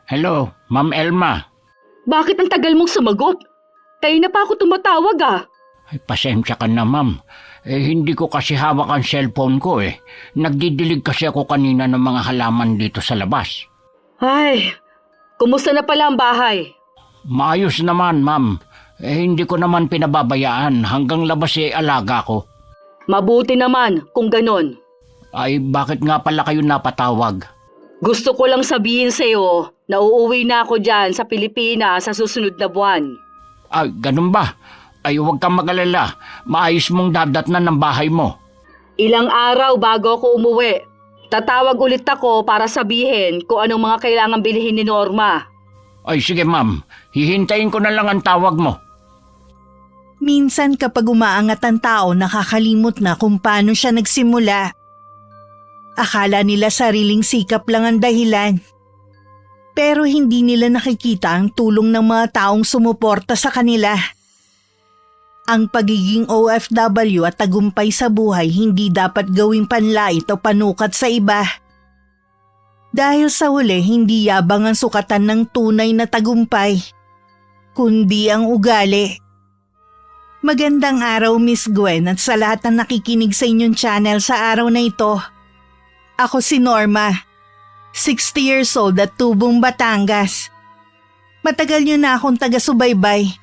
Hello, Ma'am Elma. Bakit ang tagal mong sumagot? Kayo na pa ako tumatawag Ay, pasensya ka na, ma'am. Hindi ko kasi hawak ang cellphone ko Nagdidilig kasi ako kanina ng mga halaman dito sa labas. Ay, kumusta na pala ang bahay? Maayos naman, ma'am. Hindi ko naman pinababayaan hanggang labas alaga ko. Mabuti naman kung ganon. Ay, bakit nga pala kayo napatawag? Gusto ko lang sabihin sa'yo na uuwi na ako dyan sa Pilipinas sa susunod na buwan. Ay, ganun ba? Ay, huwag kang mag-alala. Maayos mong dadatnan ng bahay mo. Ilang araw bago ako umuwi. Tatawag ulit ako para sabihin kung anong mga kailangan bilhin ni Norma. Ay, sige ma'am. Hihintayin ko na lang ang tawag mo. Minsan kapag umaangat ang tao, nakakalimot na kung paano siya nagsimula. Akala nila sariling sikap lang ang dahilan. Pero hindi nila nakikita ang tulong ng mga taong sumuporta sa kanila. Ang pagiging OFW at tagumpay sa buhay hindi dapat gawing panlait o panukat sa iba. Dahil sa huli, hindi yabang ang sukatan ng tunay na tagumpay, kundi ang ugali. Magandang araw, Miss Gwen, at sa lahat ng nakikinig sa inyong channel sa araw na ito. Ako si Norma, 60 years old at tubong Batangas. Matagal niyo na akong taga-subaybay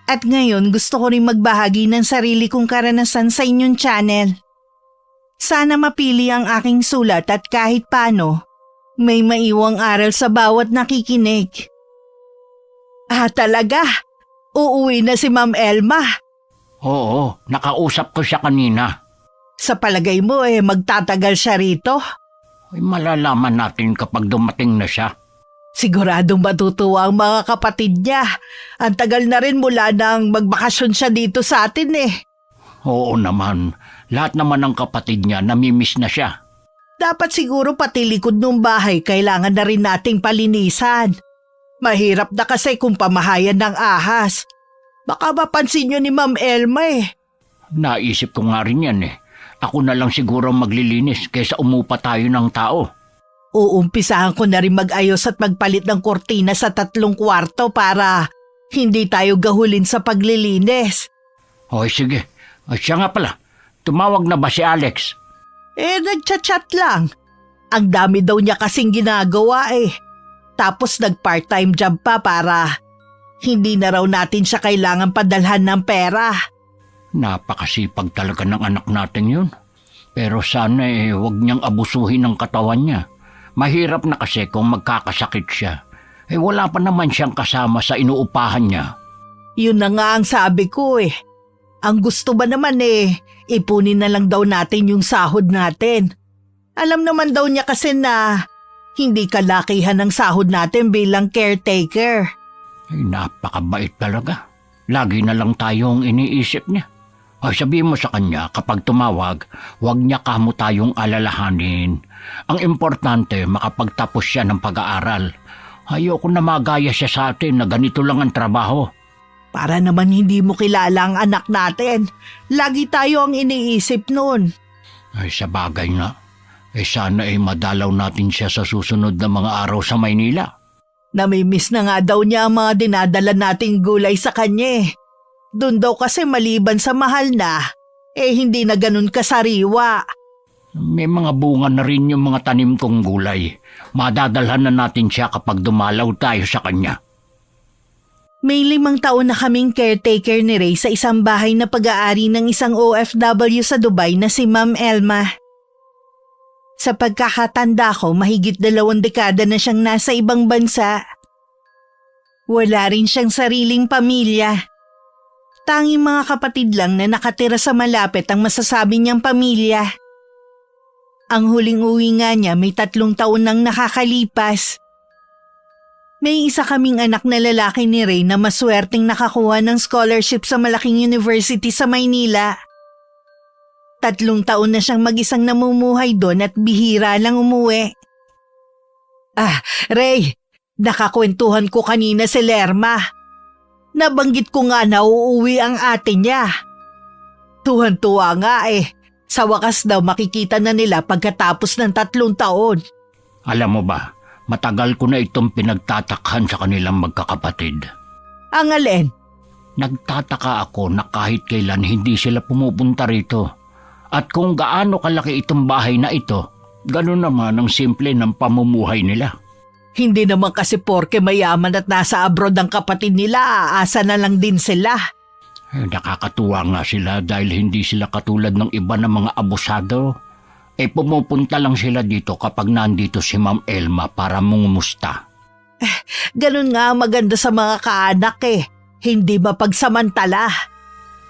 at ngayon gusto ko rin magbahagi ng sarili kong karanasan sa inyong channel. Sana mapili ang aking sulat at kahit paano, may maiwang aral sa bawat nakikinig. Talaga? Uuwi na si Ma'am Elma? Oo, nakausap ko siya kanina. Sa palagay mo magtatagal siya rito? Ay, malalaman natin kapag dumating na siya. Siguradong matutuwa ang mga kapatid niya. Ang tagal na rin mula nang magbakasyon siya dito sa atin Oo naman. Lahat naman ng kapatid niya namimiss na siya. Dapat siguro pati likod ng bahay kailangan na rin nating palinisan. Mahirap na kasi kung pamahayan ng ahas. Baka mapansin niyo ni Ma'am Elma Naisip ko nga rin yan Ako na lang siguro maglilinis kaysa umupa tayo ng tao. Uumpisahan ko na rin mag-ayos at magpalit ng kortina sa 3 kwarto para hindi tayo gahulin sa paglilinis. Hoy, sige. Ay, siya nga pala. Tumawag na ba si Alex? Nagchat-chat lang. Ang dami daw niya kasing ginagawa Tapos nag-part-time job pa para hindi na raw natin siya kailangan padalhan ng pera. Napakasipag talaga ng anak natin yun. Pero sana huwag niyang abusuhin ang katawan niya. Mahirap na kasi kung magkakasakit siya. Wala pa naman siyang kasama sa inuupahan niya. Yun na nga ang sabi ko Ang gusto ba naman ipunin na lang daw natin yung sahod natin. Alam naman daw niya kasi na hindi kalakihan ang sahod natin bilang caretaker. Napakabait talaga. Lagi na lang tayong iniisip niya. Sabihin mo sa kanya kapag tumawag, huwag niya kamo tayong alalahanin. Ang importante, makapagtapos siya ng pag-aaral. Ayoko na magaya siya sa atin na ganito lang ang trabaho. Para naman hindi mo kilala ang anak natin. Lagi tayo ang iniisip nun. Sa bagay nga. Sana madalaw natin siya sa susunod na mga araw sa Maynila. Namimiss na nga daw niya ang mga dinadala nating gulay sa kanya Doon daw kasi maliban sa mahal na, hindi na ganun kasariwa. May mga bunga na rin yung mga tanim kong gulay. Madadalhan na natin siya kapag dumalaw tayo sa kanya. May 5 taon na kaming caretaker ni Ray sa isang bahay na pag-aari ng isang OFW sa Dubai na si Ma'am Elma. Sa pagkakatanda ko, mahigit 2 dekada na siyang nasa ibang bansa. Wala rin siyang sariling pamilya. Tanging mga kapatid lang na nakatira sa malapit ang masasabi niyang pamilya. Ang huling uwi nga niya may 3 taon nang nakakalipas. May isa kaming anak na lalaki ni Ray na maswerteng nakakuha ng scholarship sa malaking university sa Maynila. 3 taon na siyang mag-isang namumuhay doon at bihira lang umuwi. Ray, nakakwentuhan ko kanina si Lerma. Nabanggit ko nga na uuwi ang ate niya. Tuwan-tuwa nga Sa wakas daw makikita na nila pagkatapos ng 3 taon. Alam mo ba, Matagal ko na itong pinagtatakhan sa kanilang magkakapatid. Ang alin? Nagtataka ako na kahit kailan hindi sila pumupunta rito. At kung gaano kalaki itong bahay na ito, gano'n naman ang simple ng pamumuhay nila. Hindi naman kasi porke mayaman at nasa abroad ang kapatid nila, aasa na lang din sila. Nakakatuwa nga sila dahil hindi sila katulad ng iba ng mga abusado. Pumupunta lang sila dito kapag nandito si Ma'am Elma para mungumusta. Ganun nga maganda sa mga kaanak Hindi mapagsamantala.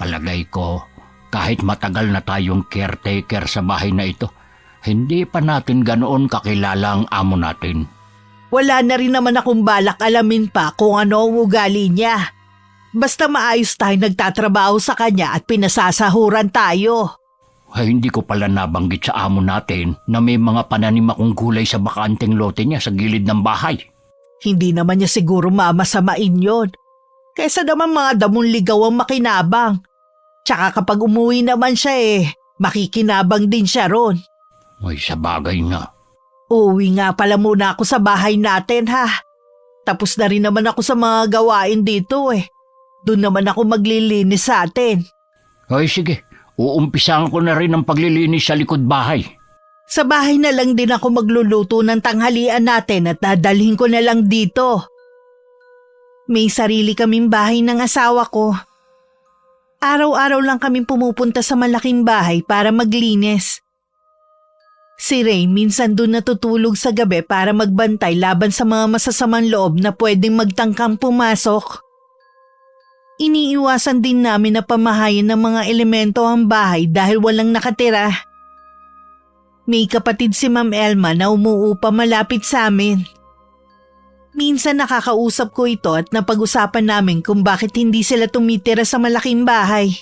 Palagay ko, kahit matagal na tayong caretaker sa bahay na ito, hindi pa natin ganoon kakilala ang amo natin. Wala na rin naman akong balak alamin pa kung ano ang ugali niya. Basta maayos tayo nagtatrabaho sa kanya at pinasasahuran tayo. Ay, hindi ko pala nabanggit sa amo natin na may mga pananim akong gulay sa bakanteng lote niya sa gilid ng bahay. Hindi naman niya siguro mamasamain yon. Kaysa naman mga damong ligaw ang makinabang. Tsaka kapag umuwi naman siya makikinabang din siya ron. Ay, sa bagay nga. Uwi nga pala muna ako sa bahay natin ha. Tapos na rin naman ako sa mga gawain dito Doon naman ako maglilinis sa atin. Ay, sige. Uumpisahan ko na rin ang paglilinis sa likod bahay. Sa bahay na lang din ako magluluto ng tanghalian natin at dadalhin ko na lang dito. May sarili kaming bahay ng asawa ko. Araw-araw lang kaming pumupunta sa malaking bahay para maglinis. Si Ray minsan doon natutulog sa gabi para magbantay laban sa mga masasamang loob na pwedeng magtangkang pumasok. Iniiwasan din namin na pamahayan ng mga elemento ang bahay dahil walang nakatira. May kapatid si Ma'am Elma na umuupa malapit sa amin. Minsan nakakausap ko ito at napag-usapan namin kung bakit hindi sila tumitira sa malaking bahay.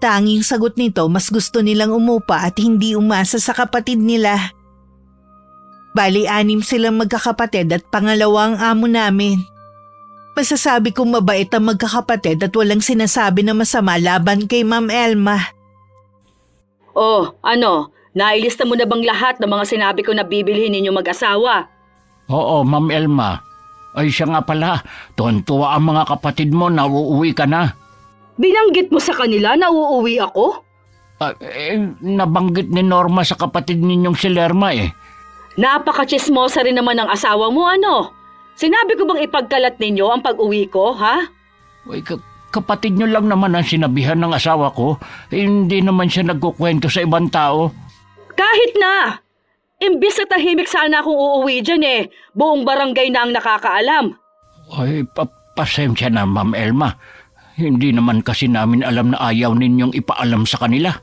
Tanging sagot nito, mas gusto nilang umupa at hindi umasa sa kapatid nila. Bali 6 silang magkakapatid at pangalawa ang amo namin. Masasabi kong mabait ang magkakapatid at walang sinasabi na masama laban kay Ma'am Elma. Oh, ano? Nailista mo na bang lahat ng mga sinabi ko na bibilhin ninyo mag-asawa? Oo, Ma'am Elma. Ay, siya nga pala. Tuwan-tuwa ang mga kapatid mo na uuwi ka na. Binanggit mo sa kanila na uuwi ako? Nabanggit ni Norma sa kapatid ninyong si Lerma Napaka-chismosa rin naman ng asawa mo, ano? Sinabi ko bang ipagkalat ninyo ang pag-uwi ko, ha? Ay, kapatid niyo lang naman ang sinabihan ng asawa ko. Hindi naman siya nagkukwento sa ibang tao. Kahit na! Imbis na tahimik sana akong uuwi dyan buong barangay na ang nakakaalam. Ay, pasensya na, Ma'am Elma. Hindi naman kasi namin alam na ayaw ninyong ipaalam sa kanila.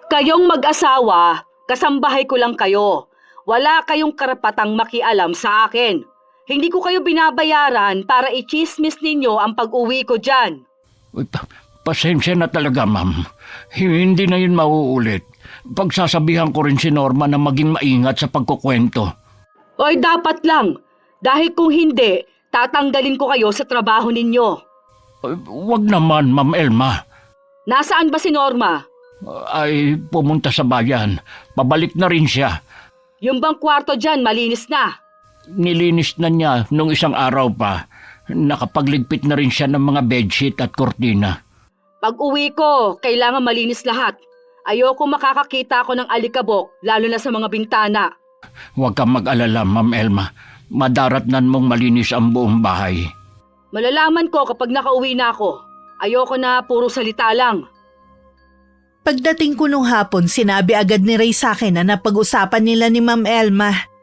Kayong mag-asawa, kasambahay ko lang kayo. Wala kayong karapatang makialam sa akin. Hindi ko kayo binabayaran para i-chismis ninyo ang pag-uwi ko dyan. Ay, pasensya na talaga, ma'am. Hindi na yun mauulit. Pagsasabihan ko rin si Norma na maging maingat sa pagkukwento. Oy, dapat lang. Dahil kung hindi, tatanggalin ko kayo sa trabaho ninyo. Ay, wag naman, Ma'am Elma. Nasaan ba si Norma? Ay, pumunta sa bayan. Pabalik na rin siya. Yung bang kwarto dyan, malinis na. Nilinis na niya nung isang araw pa. Nakapagligpit na rin siya ng mga bedsheet at kortina. Pag uwi ko, kailangan malinis lahat. Ayoko makakakita ako ng alikabok, lalo na sa mga bintana. Huwag kang mag-alala, Ma'am Elma. Madaratnan mong malinis ang buong bahay. Malalaman ko kapag nakauwi na ako. Ayoko na puro salita lang. Pagdating ko nung hapon, sinabi agad ni Ray sa akin na napag-usapan nila ni Ma'am Elma.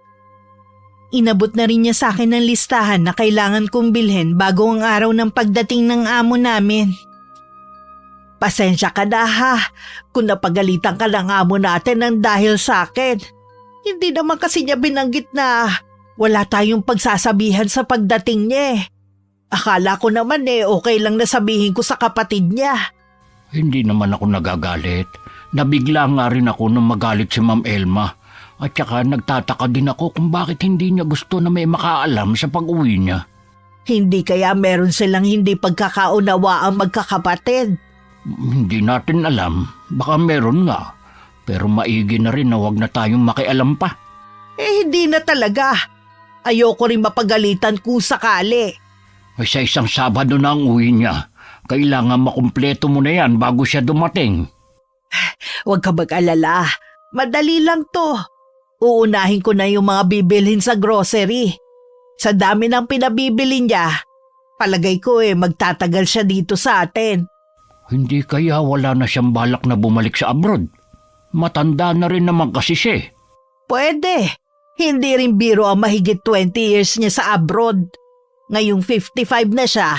Inabot na rin niya sa akin ng listahan na kailangan kong bilhin bago ang araw ng pagdating ng amo namin. Pasensya ka na ha, kung napagalitan ka ng amo natin ng dahil sa akin. Hindi naman kasi niya binanggit na wala tayong pagsasabihan sa pagdating niya. Akala ko naman okay lang na sabihin ko sa kapatid niya. Hindi naman ako nagagalit. Nabigla nga rin ako nung magalit si Ma'am Elma. At saka nagtataka din ako kung bakit hindi niya gusto na may makaalam sa pag-uwi niya. Hindi kaya meron silang hindi pagkakaunawa ang magkakapatid. Hindi natin alam. Baka meron nga. Pero maigi na rin na huwag na tayong makialam pa. Hindi na talaga. Ayoko rin mapagalitan kung sakali. Ay sa isang Sabado na ang uwi niya. Kailangan makumpleto mo na yan bago siya dumating. Huwag ka mag-alala. Madali lang to. Uunahin ko na yung mga bibilhin sa grocery. Sa dami ng pinabibili niya, palagay ko magtatagal siya dito sa atin. Hindi kaya wala na siyang balak na bumalik sa abroad? Matanda na rin naman kasi siya. Pwede. Hindi rin biro ang mahigit 20 years niya sa abroad. Ngayong 55 na siya.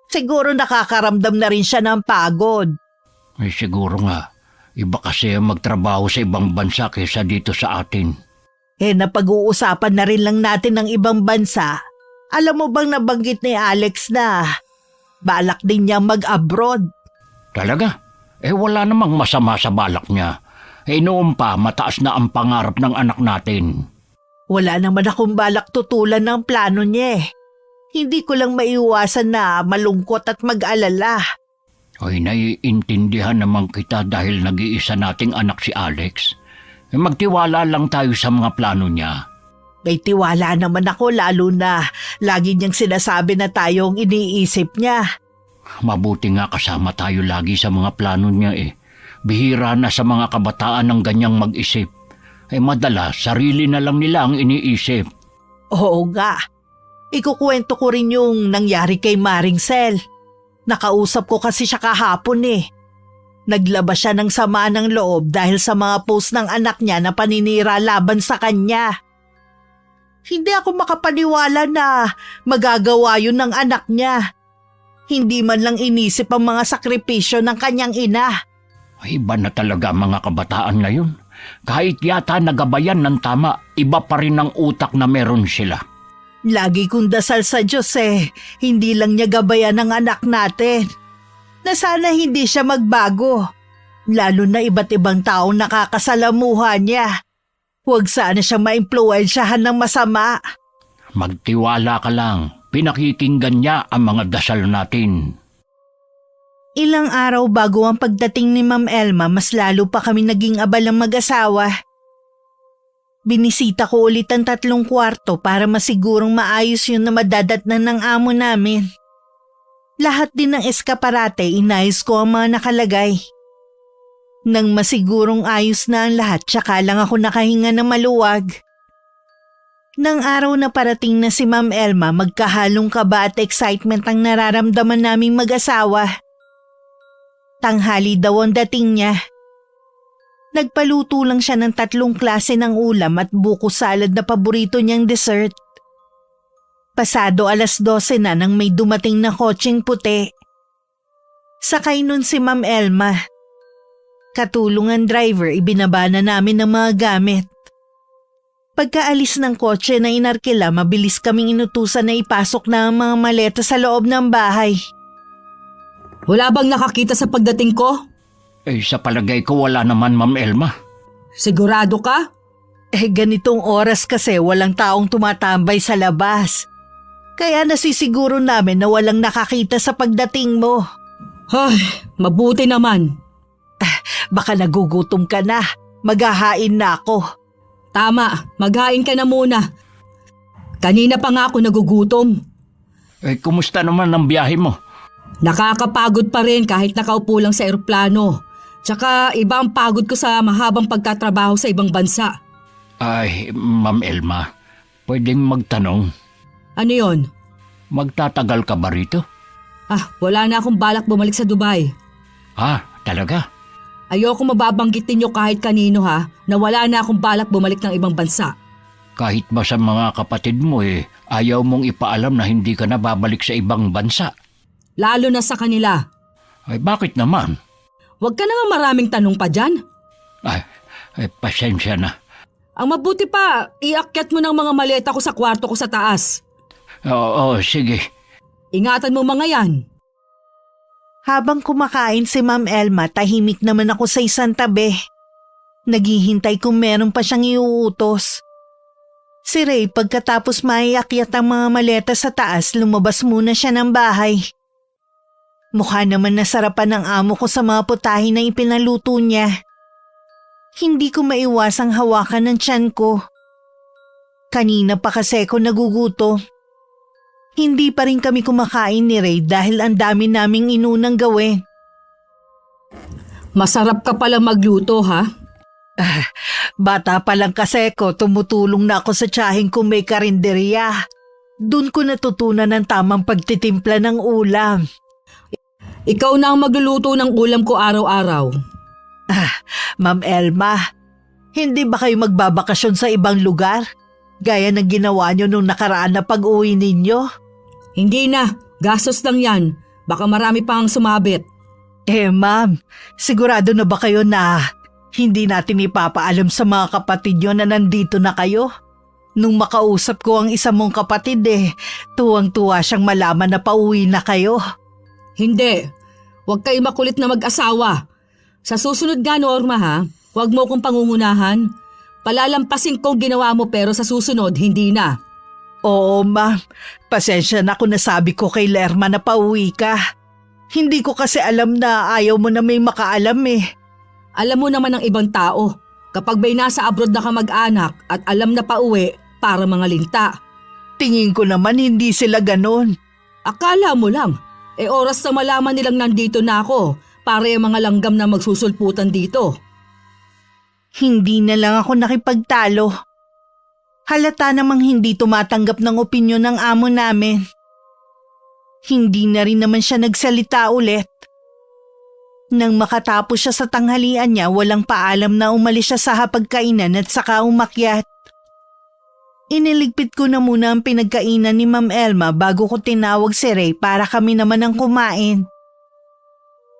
Siguro nakakaramdam na rin siya ng pagod. Ay siguro nga, iba kasi ang magtrabaho sa ibang bansa kaysa dito sa atin. Napag-uusapan na rin lang natin ng ibang bansa. Alam mo bang nabanggit ni Alex na balak din niyang mag-abroad? Talaga? Wala namang masama sa balak niya. Noon pa, mataas na ang pangarap ng anak natin. Wala naman akong balak tutulan ng plano niya. Hindi ko lang maiwasan na malungkot at mag-alala. Ay, naiintindihan naman kita dahil nag-iisa nating anak si Alex. Magtiwala lang tayo sa mga plano niya. May tiwala naman ako lalo na lagi niyang sinasabi na tayong iniisip niya. Mabuti nga kasama tayo lagi sa mga plano niya Bihira na sa mga kabataan ng ganyang mag-isip. Madalas, sarili na lang nila ang iniisip. Oo nga. Ikukwento ko rin yung nangyari kay Maring Sel. Nakausap ko kasi siya kahapon Naglabas siya ng sama ng loob dahil sa mga post ng anak niya na paninira laban sa kanya. Hindi ako makapaniwala na magagawa yun ng anak niya. Hindi man lang inisip ang mga sakripisyo ng kanyang ina. Iba na talaga ang mga kabataan ngayon. Kahit yata nagabayan ng tama, iba pa rin ang utak na meron sila. Lagi kong dasal sa Diyos hindi lang niya gabayan ng anak natin. Na sana hindi siya magbago. Lalo na iba't ibang taong nakakasalamuha niya. Huwag sana siya maimpluwensyahan ng masama. Magtiwala ka lang. Pinakikinggan niya ang mga dasal natin. Ilang araw bago ang pagdating ni Ma'am Elma, mas lalo pa kami naging abalang mag-asawa. Binisita ko ulit ang 3 kwarto para masigurong maayos yun na madadatnan ng amo namin. Lahat din ng eskaparate inayos ko ang mga nakalagay. Nang masigurong ayos na ang lahat, tsaka lang ako nakahinga na maluwag. Nang araw na parating na si Ma'am Elma, magkahalong kaba at excitement ang nararamdaman naming mag-asawa. Tanghali daw ang dating niya. Nagpaluto lang siya ng 3 klase ng ulam at buko salad na paborito niyang dessert. Pasado 12:00 na nang may dumating na kotseng puti. Sakay nun si Ma'am Elma. Katulong ang driver, ibinaba na namin ng mga gamit. Pagkaalis ng kotse na inarkila, mabilis kaming inutusan na ipasok na ang mga maleta sa loob ng bahay. Wala bang nakakita sa pagdating ko? Sa palagay ko wala naman, Ma'am Elma. Sigurado ka? Ganitong oras kasi walang taong tumatambay sa labas. Kaya nasisiguro namin na walang nakakita sa pagdating mo. Ay, mabuti naman. Baka nagugutom ka na. Maghahain na ako. Tama, maghain ka na muna. Kanina pa nga ako nagugutom. Kumusta naman ang biyahe mo? Nakakapagod pa rin kahit nakaupo lang sa eroplano. Tsaka iba ang pagod ko sa mahabang pagtatrabaho sa ibang bansa. Ay, Ma'am Elma, pwedeng magtanong. Ano yon? Magtatagal ka ba rito? Wala na akong balak bumalik sa Dubai. Talaga? Ayoko mababanggitin niyo kahit kanino na wala na akong balak bumalik ng ibang bansa. Kahit ba sa mga kapatid mo ayaw mong ipaalam na hindi ka na babalik sa ibang bansa? Lalo na sa kanila. Bakit naman? Huwag ka naman maraming tanong pa dyan. Pasensya na. Ang mabuti pa, iakyat mo ng mga maleta ko sa kwarto ko sa taas. Oo, sige. Ingatan mo mga yan. Habang kumakain si Ma'am Elma, tahimik naman ako sa isang tabi. Naghihintay kung meron pa siyang iuutos. Si Ray, pagkatapos maiakyat ang mga maleta sa taas, lumabas muna siya ng bahay. Mukha naman nasarapan ng amo ko sa mga putahe na ipinaluto niya. Hindi ko maiwasang hawakan ng tiyan ko. Kanina pa kasi ako nagugutom. Hindi pa rin kami kumakain ni Ray dahil ang dami naming inunang gawin. Masarap ka pala magluto, ha? Bata pa lang kasi ko, tumutulong na ako sa tiyahing kung may karinderya. Doon ko natutunan ang tamang pagtitimpla ng ulam. Ikaw na ang magluluto ng ulam ko araw-araw. Ma'am Elma, hindi ba kayo magbabakasyon sa ibang lugar? Gaya ng ginawa nyo nung nakaraan na pag-uwi ninyo? Hindi na, gastos lang yan. Baka marami pang sumabit. Ma'am, sigurado na ba kayo na hindi natin ipapaalam sa mga kapatid nyo na nandito na kayo? Nung makausap ko ang isa mong kapatid tuwang-tuwa siyang malaman na pauwi na kayo. Hindi. Huwag kayo makulit na mag-asawa. Sa susunod nga, Norma, ha? Huwag mo kong pangungunahan. Palalampasin kong ginawa mo pero sa susunod, hindi na. Oo, ma'am. Pasensya na kung nasabi ko kay Lerma na pauwi ka. Hindi ko kasi alam na ayaw mo na may makaalam Alam mo naman ng ibang tao, kapag may nasa abroad na kamag-anak at alam na pauwi, para mga linta. Tingin ko naman hindi sila ganon. Akala mo lang, oras na malaman nilang nandito na ako para yung mga langgam na magsusulputan dito. Hindi na lang ako nakipagtalo. Halata namang hindi tumatanggap ng opinyon ng amo namin. Hindi na rin naman siya nagsalita ulit. Nang makatapos siya sa tanghalian niya, walang paalam na umalis siya sa hapagkainan at saka umakyat. Iniligpit ko na muna ang pinagkainan ni Ma'am Elma bago ko tinawag si Ray para kami naman ang kumain.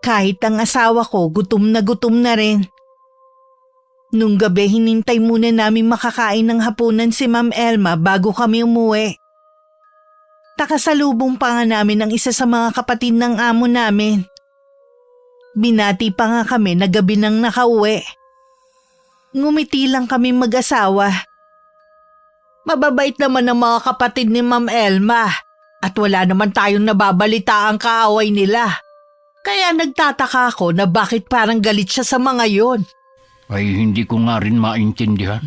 Kahit ang asawa ko, gutom na rin. Nung gabi, hinintay muna namin makakain ng hapunan si Ma'am Elma bago kami umuwi. Nakasalubong pa nga namin ang isa sa mga kapatid ng amo namin. Binati pa nga kami na gabi nang nakauwi. Ngumiti lang kami mag-asawa. Mababait naman ang mga kapatid ni Ma'am Elma at wala naman tayong nababalita ang kaaway nila. Kaya nagtataka ako na bakit parang galit siya sa mga yon. Ay, hindi ko nga rin maintindihan.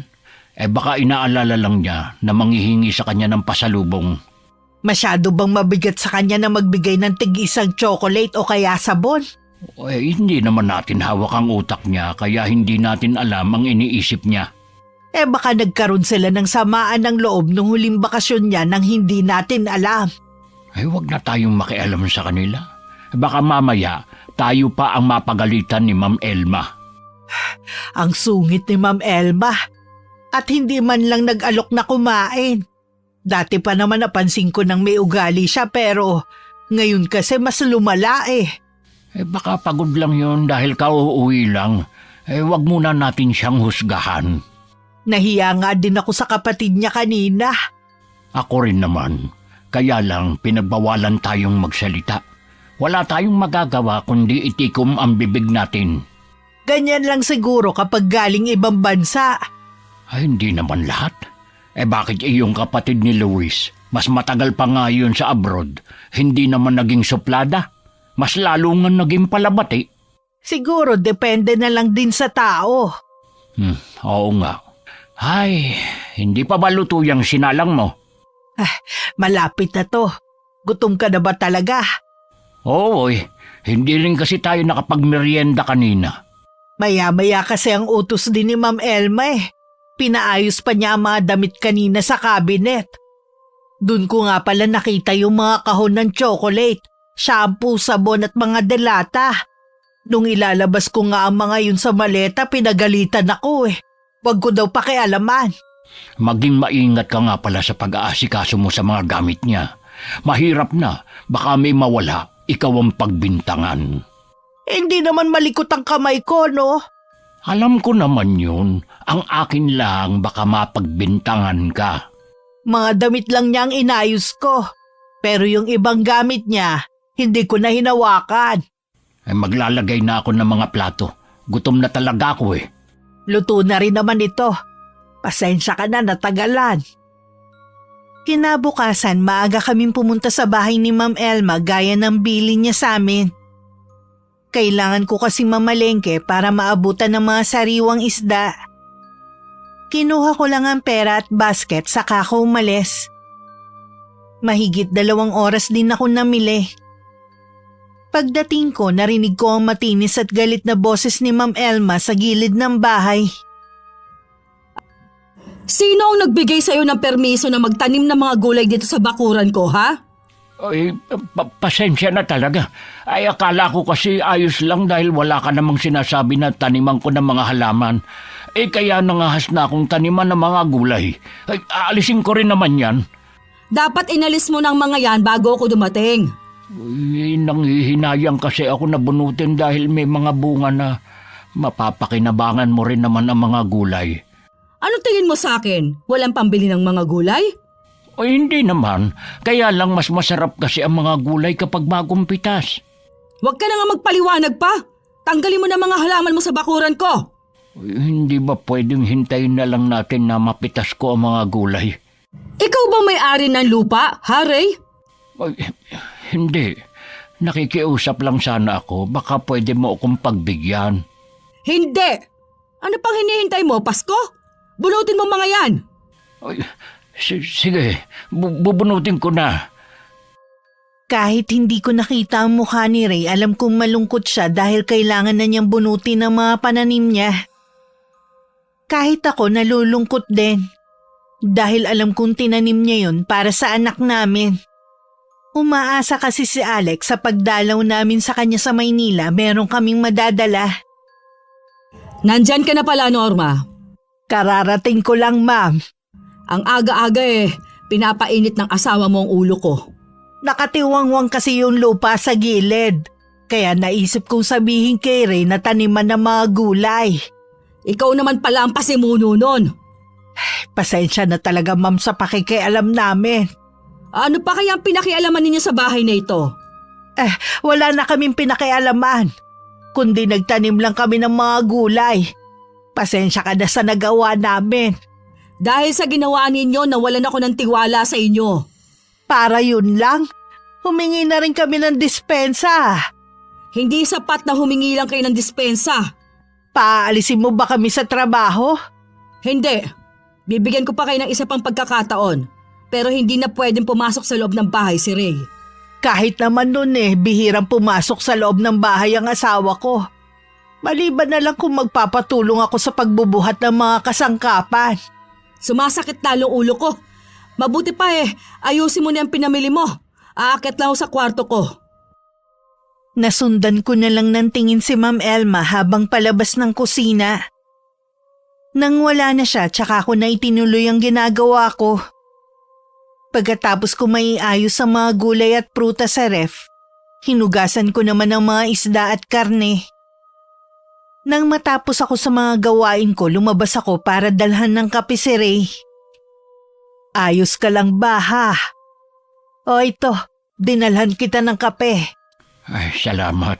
Baka inaalala lang niya na manghihingi sa kanya ng pasalubong. Masyado bang mabigat sa kanya na magbigay ng tig-isang chocolate o kaya sabon? Hindi naman natin hawak ang utak niya kaya hindi natin alam ang iniisip niya. Baka nagkaroon sila ng samaan ng loob nung huling bakasyon niya nang hindi natin alam. Huwag na tayong makialam sa kanila. Baka mamaya tayo pa ang mapagalitan ni Ma'am Elma. Ang sungit ni Ma'am Elma. At hindi man lang nag-alok na kumain. Dati pa naman napansin ko nang may ugali siya pero ngayon kasi mas lumala Baka pagod lang yun dahil kauuwi lang. Wag muna natin siyang husgahan. Nahiya nga din ako sa kapatid niya kanina. Ako rin naman. Kaya lang pinagbawalan tayong magsalita. Wala tayong magagawa kundi itikom ang bibig natin. Ganyan lang siguro kapag galing ibang bansa. Hindi naman lahat. Bakit iyong kapatid ni Luis? Mas matagal pa nga yun sa abroad. Hindi naman naging suplada. Mas lalo nga naging palabati. Siguro depende na lang din sa tao. Oo nga. Ay, hindi pa ba luto yung sinalang mo? Malapit na to. Gutom ka na ba talaga? Oo hindi rin kasi tayo nakapagmerienda kanina. Maya-maya kasi ang utos din ni Ma'am Elma Pinaayos pa niya ang mga damit kanina sa cabinet. Doon ko nga pala nakita yung mga kahon ng chocolate, shampoo, sabon at mga delata. Nung ilalabas ko nga ang mga yun sa maleta, pinagalitan ako Huwag ko daw pakialaman. Maging maingat ka nga pala sa pag-aasikaso mo sa mga gamit niya. Mahirap na, baka may mawala, ikaw ang pagbintangan. Hindi naman malikot ang kamay ko, no? Alam ko naman yun. Ang akin lang baka mapagbintangan ka. Mga damit lang niya ang inayos ko. Pero yung ibang gamit niya, hindi ko na hinawakan. Maglalagay na ako ng mga plato. Gutom na talaga ako Luto na rin naman ito. Pasensya ka na, natagalan. Kinabukasan, maaga kaming pumunta sa bahay ni Ma'am Elma gaya ng bilin niya sa amin. Kailangan ko kasing mamalengke para maabutan ng mga sariwang isda. Kinuha ko lang ang pera at basket saka ako umalis. Mahigit 2 oras din ako namili. Pagdating ko, narinig ko ang matinis at galit na boses ni Ma'am Elma sa gilid ng bahay. Sino ang nagbigay sa'yo ng permiso na magtanim ng mga gulay dito sa bakuran ko, ha? Ay, pasensya na talaga. Ay, akala ko kasi ayos lang dahil wala ka namang sinasabi na taniman ko ng mga halaman. Kaya nangahas na akong taniman ng mga gulay. Ay, aalisin ko rin naman yan. Dapat inalis mo ng mga yan bago ako dumating. Ay, nanghihinayang kasi ako na bunutin dahil may mga bunga na mapapakinabangan mo rin naman ang mga gulay. Ano tingin mo sa akin? Walang pambili ng mga gulay? O hindi naman, kaya lang mas masarap kasi ang mga gulay kapag bagong pitas. Huwag ka na nga magpaliwanag pa. Tanggalin mo na mga halaman mo sa bakuran ko. Hindi ba pwedeng hintayin na lang natin na mapitas ko ang mga gulay? Ikaw ba may-ari ng lupa, ha, Ray? Ay, hindi. Nakikiusap lang sana ako. Baka pwede mo akong pagbigyan. Hindi! Ano pang hinihintay mo, Pasko? Bunutin mo mga yan! Ay, sige, bubunutin ko na. Kahit hindi ko nakita ang mukha ni Ray, alam kong malungkot siya dahil kailangan na niyang bunutin ang mga pananim niya. Kahit ako nalulungkot din dahil alam kong tinanim niya yun para sa anak namin. Umaasa kasi si Alex sa pagdalaw namin sa kanya sa Maynila, meron kaming madadala. Nandyan ka na pala, Norma. Kararating ko lang, ma'am. Ang aga-aga pinapainit ng asawa mo ang ulo ko. Nakatiwangwang kasi yung lupa sa gilid. Kaya naisip kong sabihin kay Ray na taniman ng mga gulay. Ikaw naman pala ang pasimuno nun. Pasensya na talaga, ma'am, sa pakikialam namin. Ano pa kaya ang pinakialaman ninyo sa bahay na ito? Wala na kaming pinakialaman. Kundi nagtanim lang kami ng mga gulay. Pasensya ka na sa nagawa namin. Dahil sa ginawa ninyo, nawalan ako ng tiwala sa inyo. Para yun lang, humingi na rin kami ng dispensa. Hindi sapat na humingi lang kayo ng dispensa. Paalisin mo ba kami sa trabaho? Hindi. Bibigyan ko pa kayo ng isa pang pagkakataon. Pero hindi na pwedeng pumasok sa loob ng bahay si Ray. Kahit naman nun bihirang pumasok sa loob ng bahay ang asawa ko. Maliban na lang kung magpapatulong ako sa pagbubuhat ng mga kasangkapan. Sumasakit talo ulo ko. Mabuti pa ayusin mo na ang pinamili mo. Aakit lang ako sa kwarto ko. Nasundan ko na lang ng tingin si Ma'am Elma habang palabas ng kusina. Nang wala na siya, tsaka ko na itinuloy ang ginagawa ko. Pagkatapos ko maiayos ang mga gulay at prutas sa ref, hinugasan ko naman ang mga isda at karne. Nang matapos ako sa mga gawain ko, lumabas ako para dalhan ng kape si Ray. Ayos ka lang ba, ha? O ito, dinalhan kita ng kape. Ay, salamat.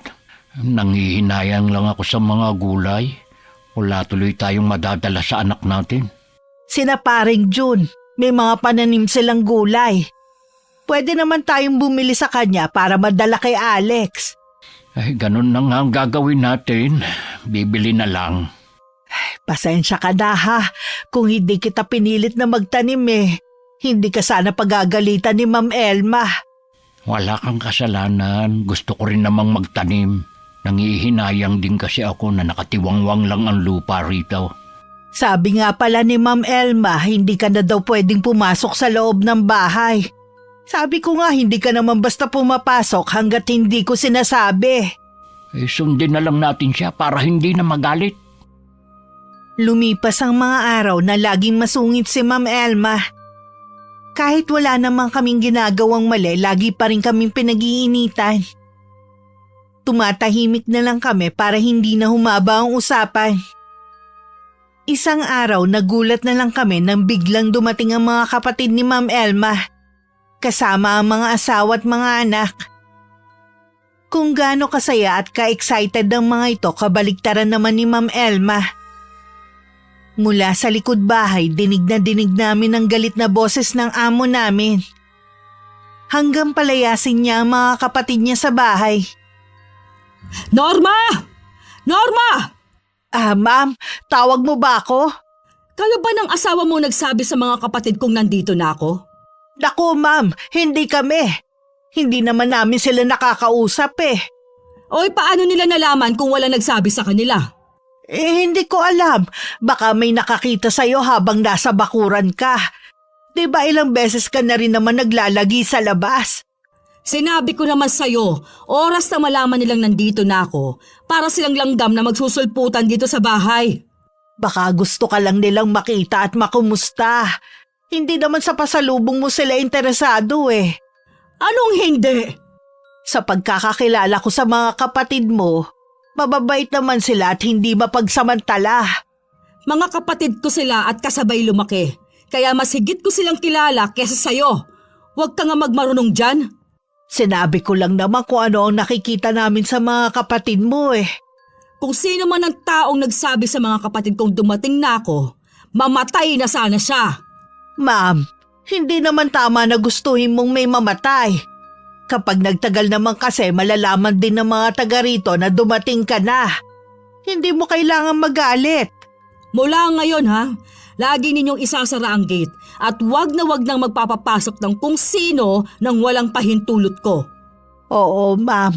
Nanghihinayang lang ako sa mga gulay. Wala tuloy tayong madadala sa anak natin. Sina paring June, may mga pananim silang gulay. Pwede naman tayong bumili sa kanya para madala kay Alex. Ay, ganun na nga ang gagawin natin. Bibili na lang. Pasensya ka na, ha. Kung hindi kita pinilit na magtanim hindi ka sana pagagalitan ni Ma'am Elma. Wala kang kasalanan. Gusto ko rin namang magtanim. Nangihinayang din kasi ako na nakatiwangwang lang ang lupa rito. Sabi nga pala ni Ma'am Elma, hindi ka na daw pwedeng pumasok sa loob ng bahay. Sabi ko nga hindi ka naman basta pumapasok hanggat hindi ko sinasabi. Sundin na lang natin siya para hindi na magalit. Lumipas ang mga araw na laging masungit si Ma'am Elma. Kahit wala namang kaming ginagawang mali, lagi pa rin kaming pinag-iinitan. Tumatahimik na lang kami para hindi na humaba ang usapan. Isang araw nagulat na lang kami nang biglang dumating ang mga kapatid ni Ma'am Elma, kasama ang mga asawa at mga anak. Kung gaano kasaya at ka-excited ang mga ito, kabaliktaran naman ni Ma'am Elma. Mula sa likod bahay, dinig namin ang galit na boses ng amo namin. Hanggang palayasin niya ang mga kapatid niya sa bahay. Norma! Norma! Ma'am, tawag mo ba ako? Kayo ba ng asawa mo nagsabi sa mga kapatid kong nandito na ako? Naku ma'am, hindi kami. Hindi naman namin sila nakakausap eh. Oy, paano nila nalaman kung wala nagsabi sa kanila? Hindi ko alam. Baka may nakakita sa'yo habang nasa bakuran ka. Di ba ilang beses ka na rin naman naglalagi sa labas? Sinabi ko naman sa'yo, oras na malaman nilang nandito na ako para silang langgam na magsusulputan dito sa bahay. Baka gusto ka lang nilang makita at makumusta. Hindi naman sa pasalubong mo sila interesado eh. Anong hindi? Sa pagkakakilala ko sa mga kapatid mo, mababait naman sila at hindi mapagsamantala. Mga kapatid ko sila at kasabay lumaki. Kaya mas higit ko silang kilala kesa sa'yo. Huwag ka nga magmarunong dyan. Sinabi ko lang naman kung ano ang nakikita namin sa mga kapatid mo eh. Kung sino man ang taong nagsabi sa mga kapatid kong dumating na ako, mamatay na sana siya. Ma'am, hindi naman tama na gustuhin mong may mamatay. Kapag nagtagal naman kasi malalaman din ng mga taga rito na dumating ka na. Hindi mo kailangan magalit. Mula ngayon ha, lagi ninyong isasara ang gate at wag nang magpapapasok ng kung sino nang walang pahintulot ko. Oo, ma'am.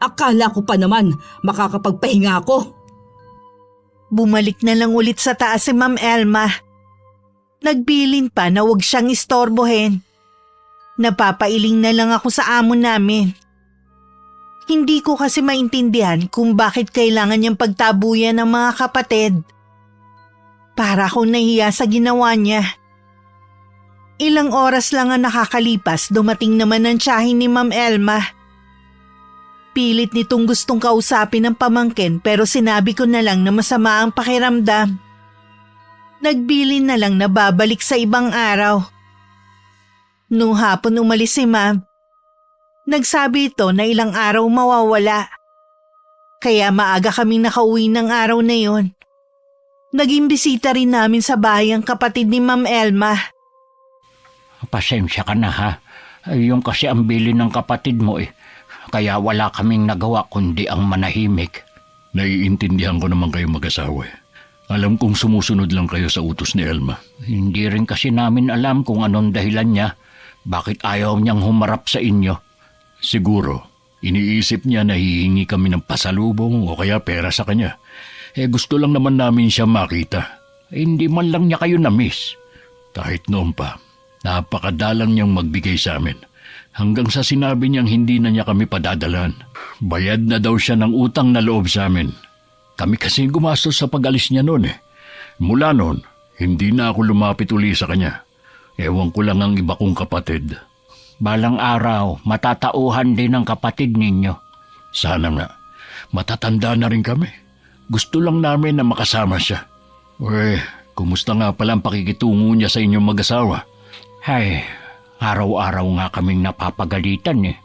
Akala ko pa naman makakapagpahinga ako. Bumalik na lang ulit sa taas si Ma'am Elma. Nagbilin pa na huwag siyang istorbohin. Napapailing na lang ako sa amo namin. Hindi ko kasi maintindihan kung bakit kailangan niyang pagtabuyan ng mga kapatid. Para akong nahiya sa ginawa niya. Ilang oras lang ang nakakalipas, dumating naman ang tiyahin ni Ma'am Elma. Pilit nitong gustong kausapin ng pamangkin pero sinabi ko na lang na masama ang pakiramdam. Nagbilin na lang na babalik sa ibang araw. Nung hapon umalis si Ma'am, nagsabi ito na ilang araw mawawala. Kaya maaga kaming nakauwi ng araw na yon. Naging bisita rin namin sa bahay ang kapatid ni Ma'am Elma. Pasensya ka na ha. Yung kasi ang bilin ng kapatid mo eh. Kaya wala kaming nagawa kundi ang manahimik. Naiintindihan ko naman kayo mag-asawa. Alam kong sumusunod lang kayo sa utos ni Elma. Hindi rin kasi namin alam kung anong dahilan niya. Bakit ayaw niyang humarap sa inyo? Siguro, iniisip niya na hihingi kami ng pasalubong o kaya pera sa kanya. Gusto lang naman namin siya makita. Hindi man lang niya kayo na-miss. Kahit noon pa, napakadalang niyang magbigay sa amin. Hanggang sa sinabi niyang hindi na niya kami padadalan. Bayad na daw siya ng utang na loob sa amin. Kami kasi gumastos sa pag-alis niya noon eh. Mula noon, hindi na ako lumapit uli sa kanya. Ewan ko lang ang iba kong kapatid. Balang araw, matatauhan din ang kapatid ninyo. Sana nga. Matatanda na rin kami. Gusto lang namin na makasama siya. Kumusta nga pala ang pakikitungo niya sa inyong mag-asawa? Hay, araw-araw nga kaming napapagalitan eh.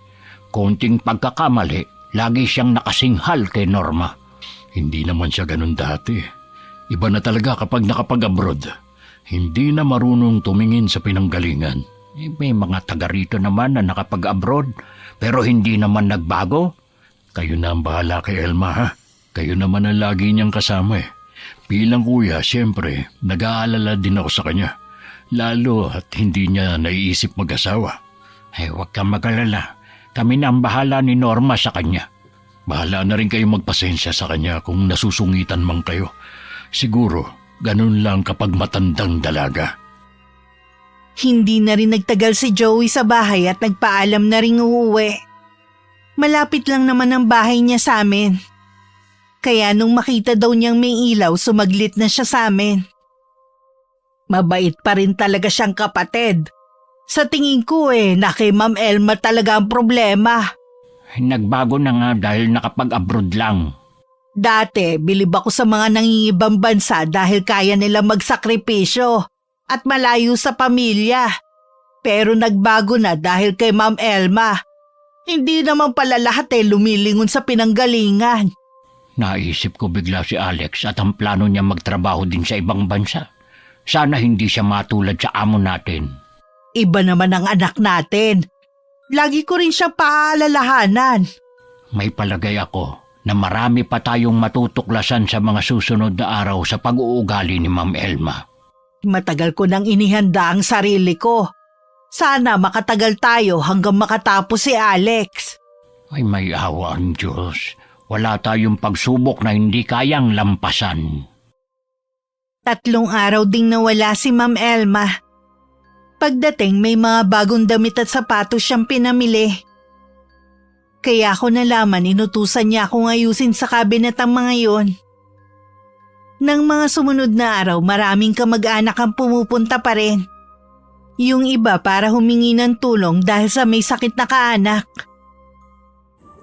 Konting pagkakamali, lagi siyang nakasinghal kay Norma. Hindi naman siya ganun dati. Iba na talaga kapag nakapag-abroad. Hindi na marunong tumingin sa pinanggalingan. May mga taga rito naman na nakapag-abroad, pero hindi naman nagbago. Kayo na ang bahala kay Elma ha. Kayo naman ang lagi niyang kasama eh. Bilang kuya, siyempre, nag-aalala din ako sa kanya. Lalo at hindi niya naiisip mag-asawa. Huwag kang mag-alala. Kami na ang bahala ni Norma sa kanya. Bahala na rin kayo magpasensya sa kanya kung nasusungitan man kayo. Siguro, ganun lang kapag matandang dalaga. Hindi na rin nagtagal si Joey sa bahay at nagpaalam na rin uuwi. Malapit lang naman ang bahay niya sa amin. Kaya nung makita daw niyang may ilaw, sumaglit na siya sa amin. Mabait pa rin talaga siyang kapatid. Sa tingin ko na kay Ma'am Elma talaga ang problema. Nagbago na nga dahil nakapag-abroad lang. Dati, bilib ako sa mga nangingibang bansa dahil kaya nila magsakripisyo at malayo sa pamilya. Pero nagbago na dahil kay Ma'am Elma. Hindi naman pala lahat lumilingon sa pinanggalingan. Naisip ko bigla si Alex at ang plano niya magtrabaho din sa ibang bansa. Sana hindi siya matulad sa amo natin. Iba naman ang anak natin. Lagi ko rin siyang paalalahanan. May palagay ako na marami pa tayong matutuklasan sa mga susunod na araw sa pag-uugali ni Ma'am Elma. Matagal ko nang inihanda ang sarili ko. Sana makatagal tayo hanggang makatapos si Alex. Ay may awa ang Diyos. Wala tayong pagsubok na hindi kayang lampasan. 3 araw ding nawala si Ma'am Elma. Pagdating may mga bagong damit at sapatos siyang pinamili. Kaya ako nalaman inutusan niya akong ayusin sa kabinet ang mga yon. Nang mga sumunod na araw maraming kamag-anak ang pumupunta pa rin. Yung iba para humingi ng tulong dahil sa may sakit na kaanak.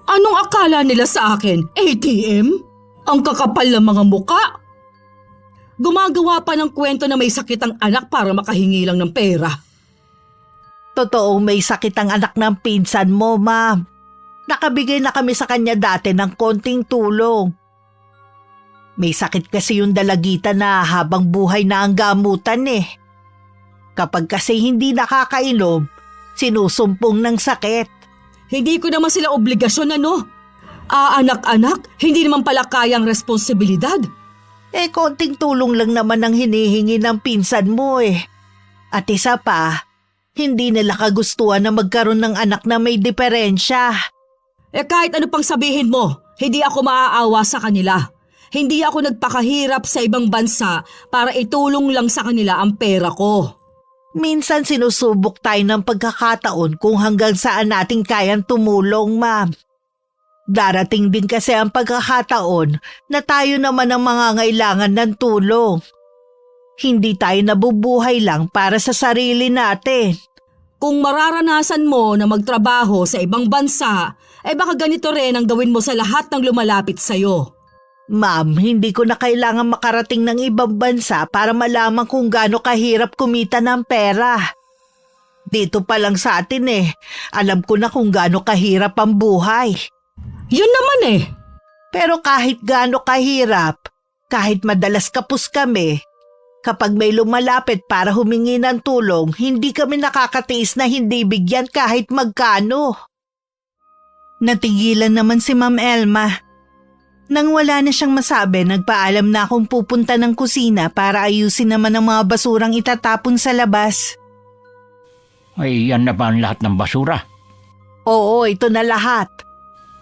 Anong akala nila sa akin? ATM? Ang kakapal ng mga muka? Gumagawa pa ng kwento na may sakit ang anak para makahingi lang ng pera. Totoong may sakit ang anak ng pinsan mo, ma'am. Nakabigay na kami sa kanya dati ng konting tulong. May sakit kasi yung dalagita na habang buhay na ang gamutan eh. Kapag kasi hindi nakakainom, sinusumpong ng sakit. Hindi ko naman sila obligasyon anak-anak, hindi naman pala kayang responsibilidad. Konting tulong lang naman ang hinihingi ng pinsan mo eh. At isa pa, hindi nila kagustuhan na magkaroon ng anak na may diferensya. Kahit ano pang sabihin mo, hindi ako maaawa sa kanila. Hindi ako nagpakahirap sa ibang bansa para itulong lang sa kanila ang pera ko. Minsan sinusubok tayo ng pagkakataon kung hanggang saan natin kayang tumulong, ma'am. Darating din kasi ang pagkakataon na tayo naman ang mangangailangan ng tulong. Hindi tayo nabubuhay lang para sa sarili natin. Kung mararanasan mo na magtrabaho sa ibang bansa, baka ganito rin ang gawin mo sa lahat ng lumalapit sa'yo. Ma'am, hindi ko na kailangan makarating ng ibang bansa para malaman kung gaano kahirap kumita ng pera. Dito pa lang sa atin alam ko na kung gaano kahirap ang buhay. Yun naman Pero kahit gaano kahirap, kahit madalas kapos kami, kapag may lumalapit para humingi ng tulong, hindi kami nakakatiis na hindi bigyan kahit magkano. Natigilan naman si Ma'am Elma. Nang wala na siyang masabi, nagpaalam na akong pupunta ng kusina para ayusin naman ang mga basurang itatapon sa labas. Ay yan na ba ang lahat ng basura? Oo, ito na lahat.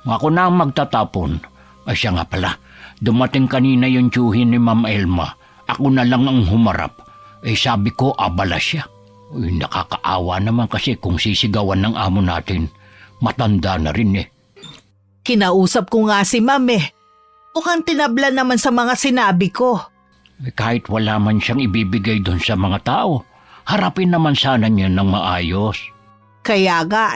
Ako na ang magtatapon. Ay siya nga pala, dumating kanina yung tiyuhin ni Ma'am Elma. Ako na lang ang humarap. Sabi ko abala siya. Nakakaawa naman kasi kung sisigawan ng amo natin. Matanda na rin Kinausap ko nga si Ma'am Mukhang tinabla naman sa mga sinabi ko. Kahit wala man siyang ibibigay doon sa mga tao, harapin naman sana niya ng maayos. Kaya nga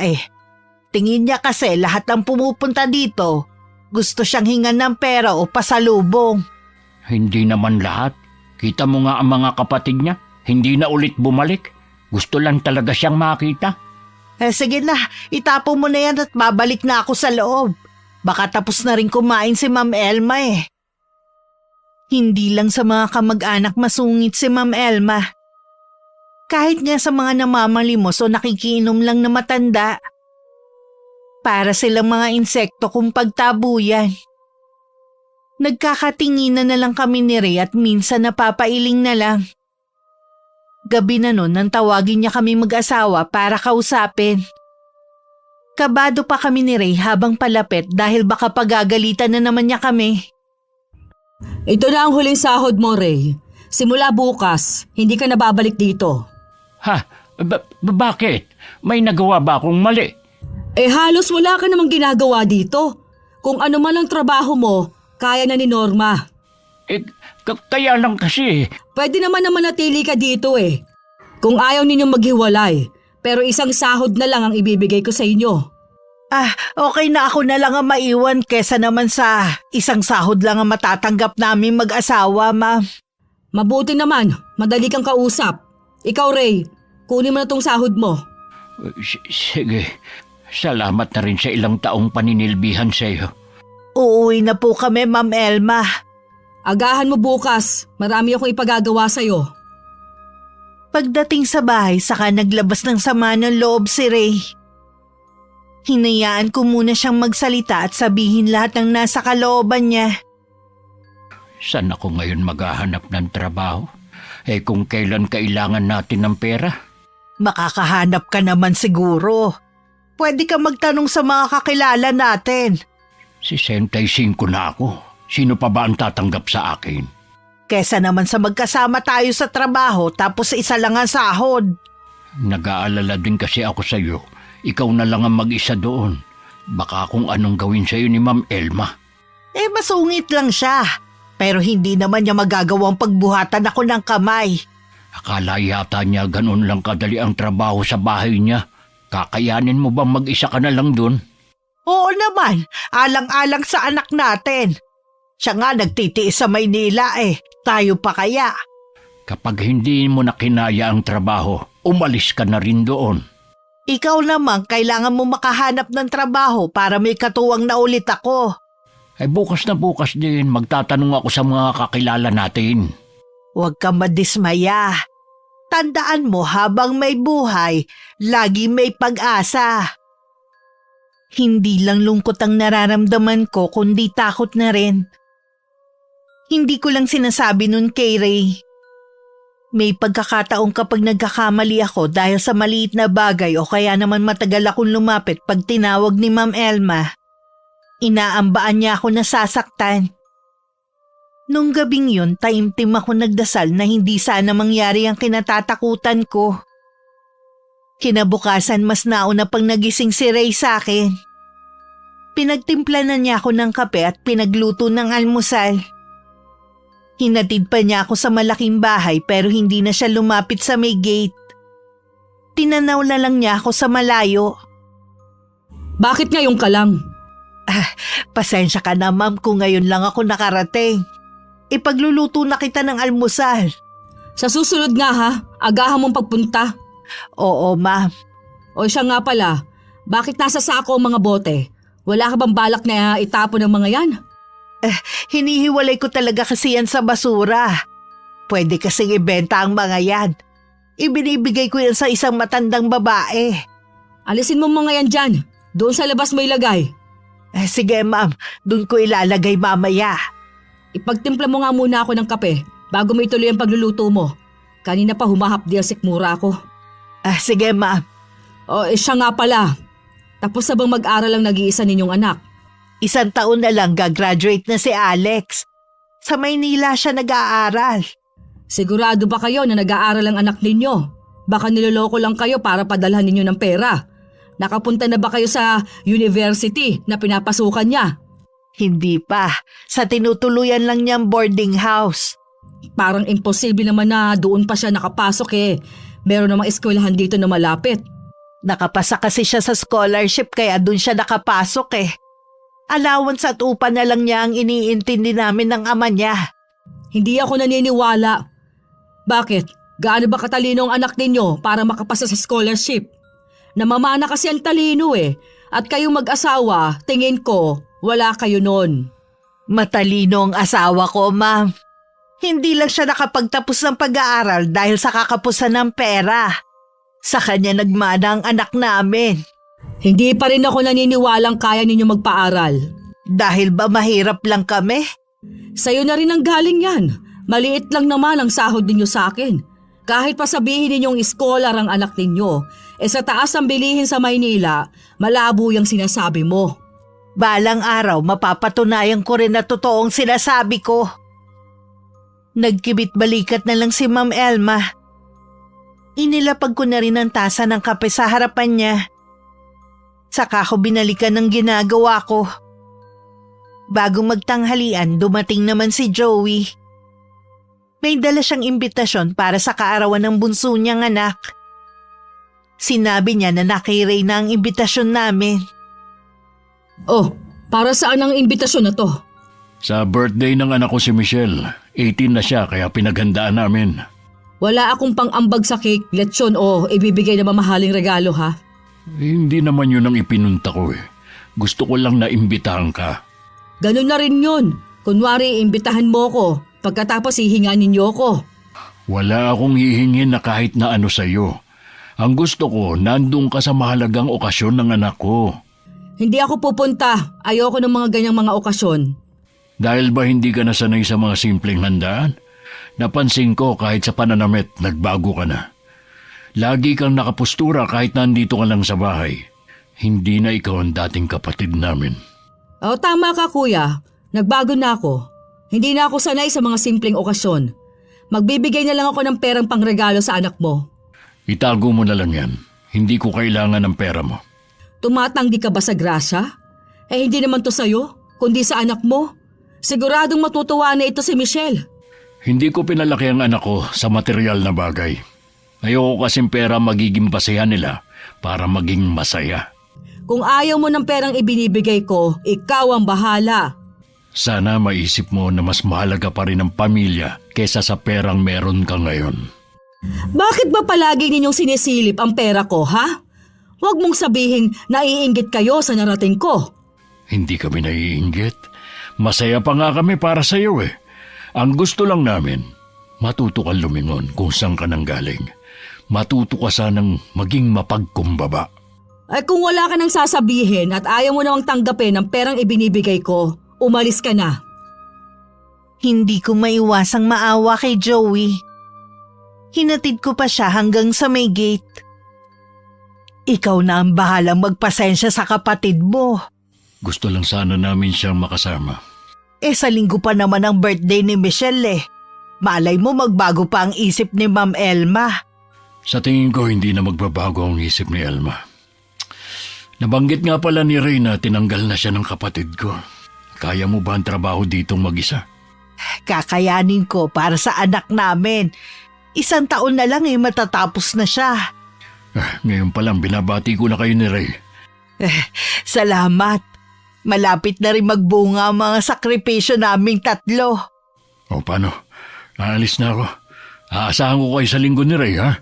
tingin niya kasi lahat ng pumupunta dito, gusto siyang hingan ng pera o pasalubong. Hindi naman lahat. Kita mo nga ang mga kapatid niya, hindi na ulit bumalik. Gusto lang talaga siyang makita. Sige na, itapon mo na yan at babalik na ako sa loob. Baka tapos na rin kumain si Ma'am Elma Hindi lang sa mga kamag-anak masungit si Ma'am Elma. Kahit nga sa mga namamalimos o nakikiinom lang na matanda. Para silang mga insekto kung pagtabuyan. Nagkakatinginan na lang kami ni Ray at minsan napapailing na lang. Gabi na nun nang tawagin niya kami mag-asawa para kausapin. Kabado pa kami ni Ray habang palapit dahil baka pagagalitan na naman niya kami. Ito na ang huling sahod mo, Ray. Simula bukas, hindi ka na babalik dito. Ha? Bakit? May nagawa ba akong mali? Halos wala ka namang ginagawa dito. Kung ano man ang trabaho mo, kaya na ni Norma. Kaya lang kasi. Pwede naman manatili ka dito Kung ayaw ninyong maghiwalay, pero isang sahod na lang ang ibibigay ko sa inyo. Okay na ako na lang ang maiwan kesa naman sa isang sahod lang ang matatanggap namin mag-asawa, ma'am. Mabuti naman, madali kang kausap. Ikaw, Ray, kunin mo na tong sahod mo. Sige, salamat na rin sa ilang taong paninilbihan sa iyo. Uuwi na po kami, Ma'am Elma. Agahan mo bukas, marami akong ipagagawa sa'yo. Pagdating sa bahay, saka naglabas ng sama ng loob si Ray. Hinayaan ko muna siyang magsalita at sabihin lahat ng nasa kalooban niya. Saan ako ngayon maghahanap ng trabaho? Kung kailan kailangan natin ng pera? Makakahanap ka naman siguro. Pwede ka magtanong sa mga kakilala natin. 65 na ako. Sino pa ba ang tatanggap sa akin? Kesa naman sa magkasama tayo sa trabaho tapos isa lang ang sahod. Nag-aalala din kasi ako sa iyo. Ikaw na lang ang mag-isa doon. Baka kung anong gawin sa iyo ni Ma'am Elma. Masungit lang siya. Pero hindi naman niya magagawang pagbuhatan ako ng kamay. Akala yata niya ganun lang kadali ang trabaho sa bahay niya. Kakayanin mo bang mag-isa ka na lang doon? Oo naman, alang-alang sa anak natin. Siya nga nagtitiis sa Maynila tayo pa kaya? Kapag hindi mo na kinaya ang trabaho, umalis ka na rin doon. Ikaw naman, kailangan mo makahanap ng trabaho para may katuwang na ulit ako. Bukas na bukas din, magtatanong ako sa mga kakilala natin. Huwag ka madismaya. Tandaan mo habang may buhay, lagi may pag-asa. Hindi lang lungkot ang nararamdaman ko kundi takot na rin. Hindi ko lang sinasabi nun kay Ray. May pagkakataong kapag nagkakamali ako dahil sa maliit na bagay o kaya naman matagal akong lumapit pag tinawag ni Ma'am Elma, inaambaan niya ako nasasaktan. Nung gabing yun, taimtim ako nagdasal na hindi sana mangyari ang kinatatakutan ko. Kinabukasan mas nauna pang nagising si Ray sa akin. Pinagtimpla na niya ako ng kape at pinagluto ng almusal. Hinatid pa niya ako sa malaking bahay pero hindi na siya lumapit sa may gate. Tinanaw na lang niya ako sa malayo. Bakit ngayon ka lang? Pasensya ka na ma'am kung ngayon lang ako nakarating. Ipagluluto na kita ng almusal. Sa susunod nga ha, agahan mong pagpunta. Oo ma'am. O siya nga pala, bakit nasa sako ang mga bote? Wala ka bang balak na itapon ng mga yan? Hinihiwalay ko talaga kasi yan sa basura. Pwede kasing ibenta ang mga yan. Ibinibigay ko yan sa isang matandang babae. Alisin mo mga yan dyan. Doon sa labas mo ilagay. Sige ma'am, doon ko ilalagay mamaya. Ipagtimpla mo nga muna ako ng kape bago mo ituloy ang pagluluto mo. Kanina pa humahapdi ang sikmura ako. Sige ma'am. O siya nga pala. Tapos na bang mag-aral ang nag-iisa ninyong anak? 1 taon na lang gagraduate na si Alex. Sa Maynila siya nag-aaral. Sigurado ba kayo na nag-aaral ang anak ninyo? Baka niloloko lang kayo para padalhan ninyo ng pera. Nakapunta na ba kayo sa university na pinapasukan niya? Hindi pa. Sa tinutuluyan lang niyang boarding house. Parang imposible naman na doon pa siya nakapasok Meron namang eskwelahan dito na malapit. Nakapasa kasi siya sa scholarship kaya doon siya nakapasok Allowance at upa na lang niya ang iniintindi namin ng ama niya. Hindi ako naniniwala. Bakit? Gaano ba katalino ang anak ninyo para makapasa sa scholarship? Namamana kasi ang talino At kayong mag-asawa, tingin ko, wala kayo nun. Matalino ang asawa ko, ma'am. Hindi lang siya nakapagtapos ng pag-aaral dahil sa kakapusan ng pera. Sa kanya nagmana ang anak namin. Hindi pa rin ako naniniwalang kaya ninyo magpaaral. Dahil ba mahirap lang kami? Sa'yo na rin ang galing yan. Maliit lang naman ang sahod ninyo sa akin. Kahit pa sabihin ninyong scholar ang anak ninyo, sa taas ang bilihin sa Maynila, malabo yung sinasabi mo. Balang araw mapapatunayan ko rin na totoong sinasabi ko. Nagkibit-balikat na lang si Ma'am Elma. Inilapag ko na rin ang tasa ng kape sa harapan niya. Saka ko binalikan ng ginagawa ko. Bago magtanghalian, dumating naman si Joey. May dala siyang imbitasyon para sa kaarawan ng bunso niyang anak. Sinabi niya na nakiray na ang imbitasyon namin. Oh, para saan ang imbitasyon na to? Sa birthday ng anak ko si Michelle. 18 na siya kaya pinaghandaan namin. Wala akong pang-ambag sa cake, lechon o ibibigay na mamahaling regalo ha? Hindi naman yun ang ipinunta ko Gusto ko lang na imbitahan ka. Ganun na rin yun. Kunwari, imbitahan mo ko. Pagkatapos hihinga ninyo ko. Wala akong hihingin na kahit na ano sa'yo. Ang gusto ko, nandun ka sa mahalagang okasyon ng anak ko. Hindi ako pupunta. Ayoko ng mga ganyang mga okasyon. Dahil ba hindi ka nasanay sa mga simpleng handaan? Napansin ko kahit sa pananamit, nagbago ka na. Lagi kang nakapustura kahit nandito ka lang sa bahay. Hindi na ikaw ang dating kapatid namin. O tama ka kuya, nagbago na ako. Hindi na ako sanay sa mga simpleng okasyon. Magbibigay na lang ako ng perang pangregalo sa anak mo. Itago mo na lang yan. Hindi ko kailangan ng pera mo. Tumatanggi ka ba sa grasya? Hindi naman to sa'yo, kundi sa anak mo. Siguradong matutuwa na ito si Michelle. Hindi ko pinalaki ang anak ko sa material na bagay. Ayoko kasing pera magiging basehan nila para maging masaya. Kung ayaw mo ng perang ibinibigay ko, ikaw ang bahala. Sana maisip mo na mas mahalaga pa rin ang pamilya kesa sa perang meron ka ngayon. Bakit ba palagi ninyong sinisilip ang pera ko, ha? Huwag mong sabihin naiinggit kayo sa narating ko. Hindi kami naiinggit. Masaya pa nga kami para sa iyo eh. Ang gusto lang namin, matuto kang lumingon kung saan ka nang galing. Matuto ka sanang maging mapagkumbaba. Ay kung wala ka nang sasabihin at ayaw mo namang tanggapin ang perang ibinibigay ko, umalis ka na. Hindi ko maiwasang maawa kay Joey. Hinatid ko pa siya hanggang sa may gate. Ikaw na ang bahalang magpasensya sa kapatid mo. Gusto lang sana namin siyang makasama. Sa linggo pa naman ang birthday ni Michelle eh. Malay mo magbago pa ang isip ni Ma'am Elma. Sa tingin ko hindi na magbabago ang isip ni Elma. Nabanggit nga pala ni Ray na tinanggal na siya ng kapatid ko. Kaya mo ba ang trabaho ditong mag-isa? Kakayanin ko para sa anak namin. 1 taon na lang matatapos na siya. Ngayon pa lang binabati ko na kayo ni Ray. Salamat. Malapit na rin magbunga ang mga sakripisyo naming 3. O paano? Aalis na ako. Aasahan ko kayo sa linggo ni Ray, ha?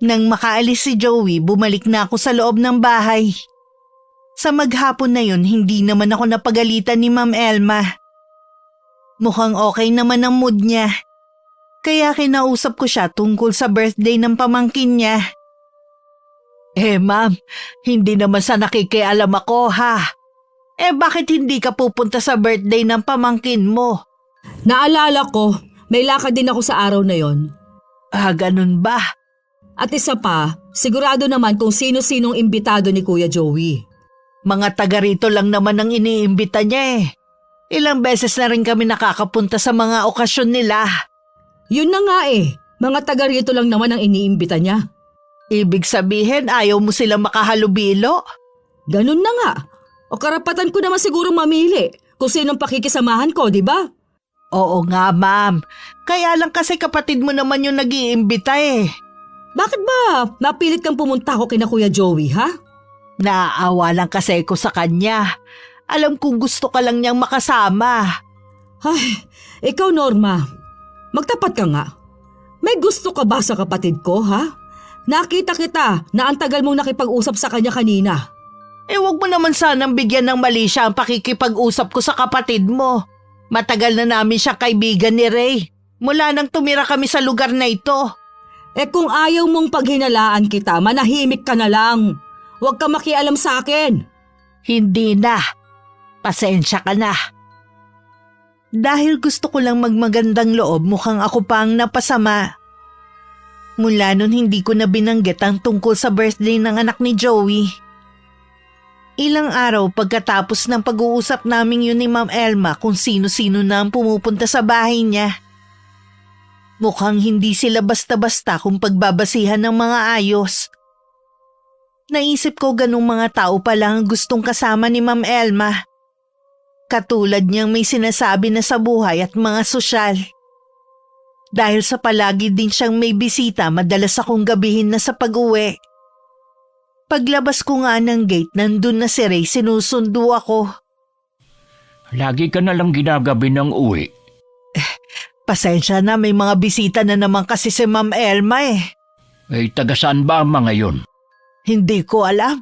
Nang makaalis si Joey, bumalik na ako sa loob ng bahay. Sa maghapon na yun, hindi naman ako napagalitan ni Ma'am Elma. Mukhang okay naman ang mood niya. Kaya kinausap ko siya tungkol sa birthday ng pamangkin niya. Ma'am, hindi naman sa nakikialam ako ha. Bakit hindi ka pupunta sa birthday ng pamangkin mo? Naalala ko, may lakad din ako sa araw na yon. Ganun ba? At isa pa, sigurado naman kung sino-sinong imbitado ni Kuya Joey. Mga taga rito lang naman ang iniimbita niya eh. Ilang beses na rin kami nakakapunta sa mga okasyon nila. Yun na nga mga taga rito lang naman ang iniimbita niya. Ibig sabihin ayaw mo silang makahalubilo? Ganun na nga. O karapatan ko naman siguro mamili kung sinong pakikisamahan ko, di ba? Oo nga, ma'am. Kaya lang kasi kapatid mo naman yung nag-iimbita eh. Bakit ba napilit kang pumunta ko kina Kuya Joey, ha? Naaawa lang kasi ko sa kanya. Alam kong gusto ka lang niyang makasama. Ay, ikaw Norma, magtapat ka nga. May gusto ka ba sa kapatid ko, ha? Nakita kita na ang tagal mong nakipag-usap sa kanya kanina. Wag mo naman sanang bigyan ng mali siya ang pakikipag-usap ko sa kapatid mo. Matagal na namin siya kaibigan ni Ray. Mula nang tumira kami sa lugar na ito. Kung ayaw mong paghinalaan kita, manahimik ka na lang. Huwag ka makialam sa akin. Hindi na. Pasensya ka na. Dahil gusto ko lang magmagandang loob, mukhang ako pa ang napasama. Mula nun hindi ko na binanggit ang tungkol sa birthday ng anak ni Joey. Ilang araw pagkatapos ng pag-uusap naming yun ni Ma'am Elma kung sino-sino na ang pumupunta sa bahay niya. Mukhang hindi sila basta-basta kung pagbabasihan ng mga ayos. Naisip ko ganung mga tao pala ang gustong kasama ni Ma'am Elma. Katulad niyang may sinasabi na sa buhay at mga sosyal. Dahil sa palagi din siyang may bisita, madalas akong gabihin na sa pag-uwi. Paglabas ko nga ng gate, nandun na si Ray, sinusundo ako. Lagi ka na lang ginagabi ng uwi. Pasensya na, may mga bisita na naman kasi si Ma'am Elma eh. Taga saan ba ang mga yon? Hindi ko alam.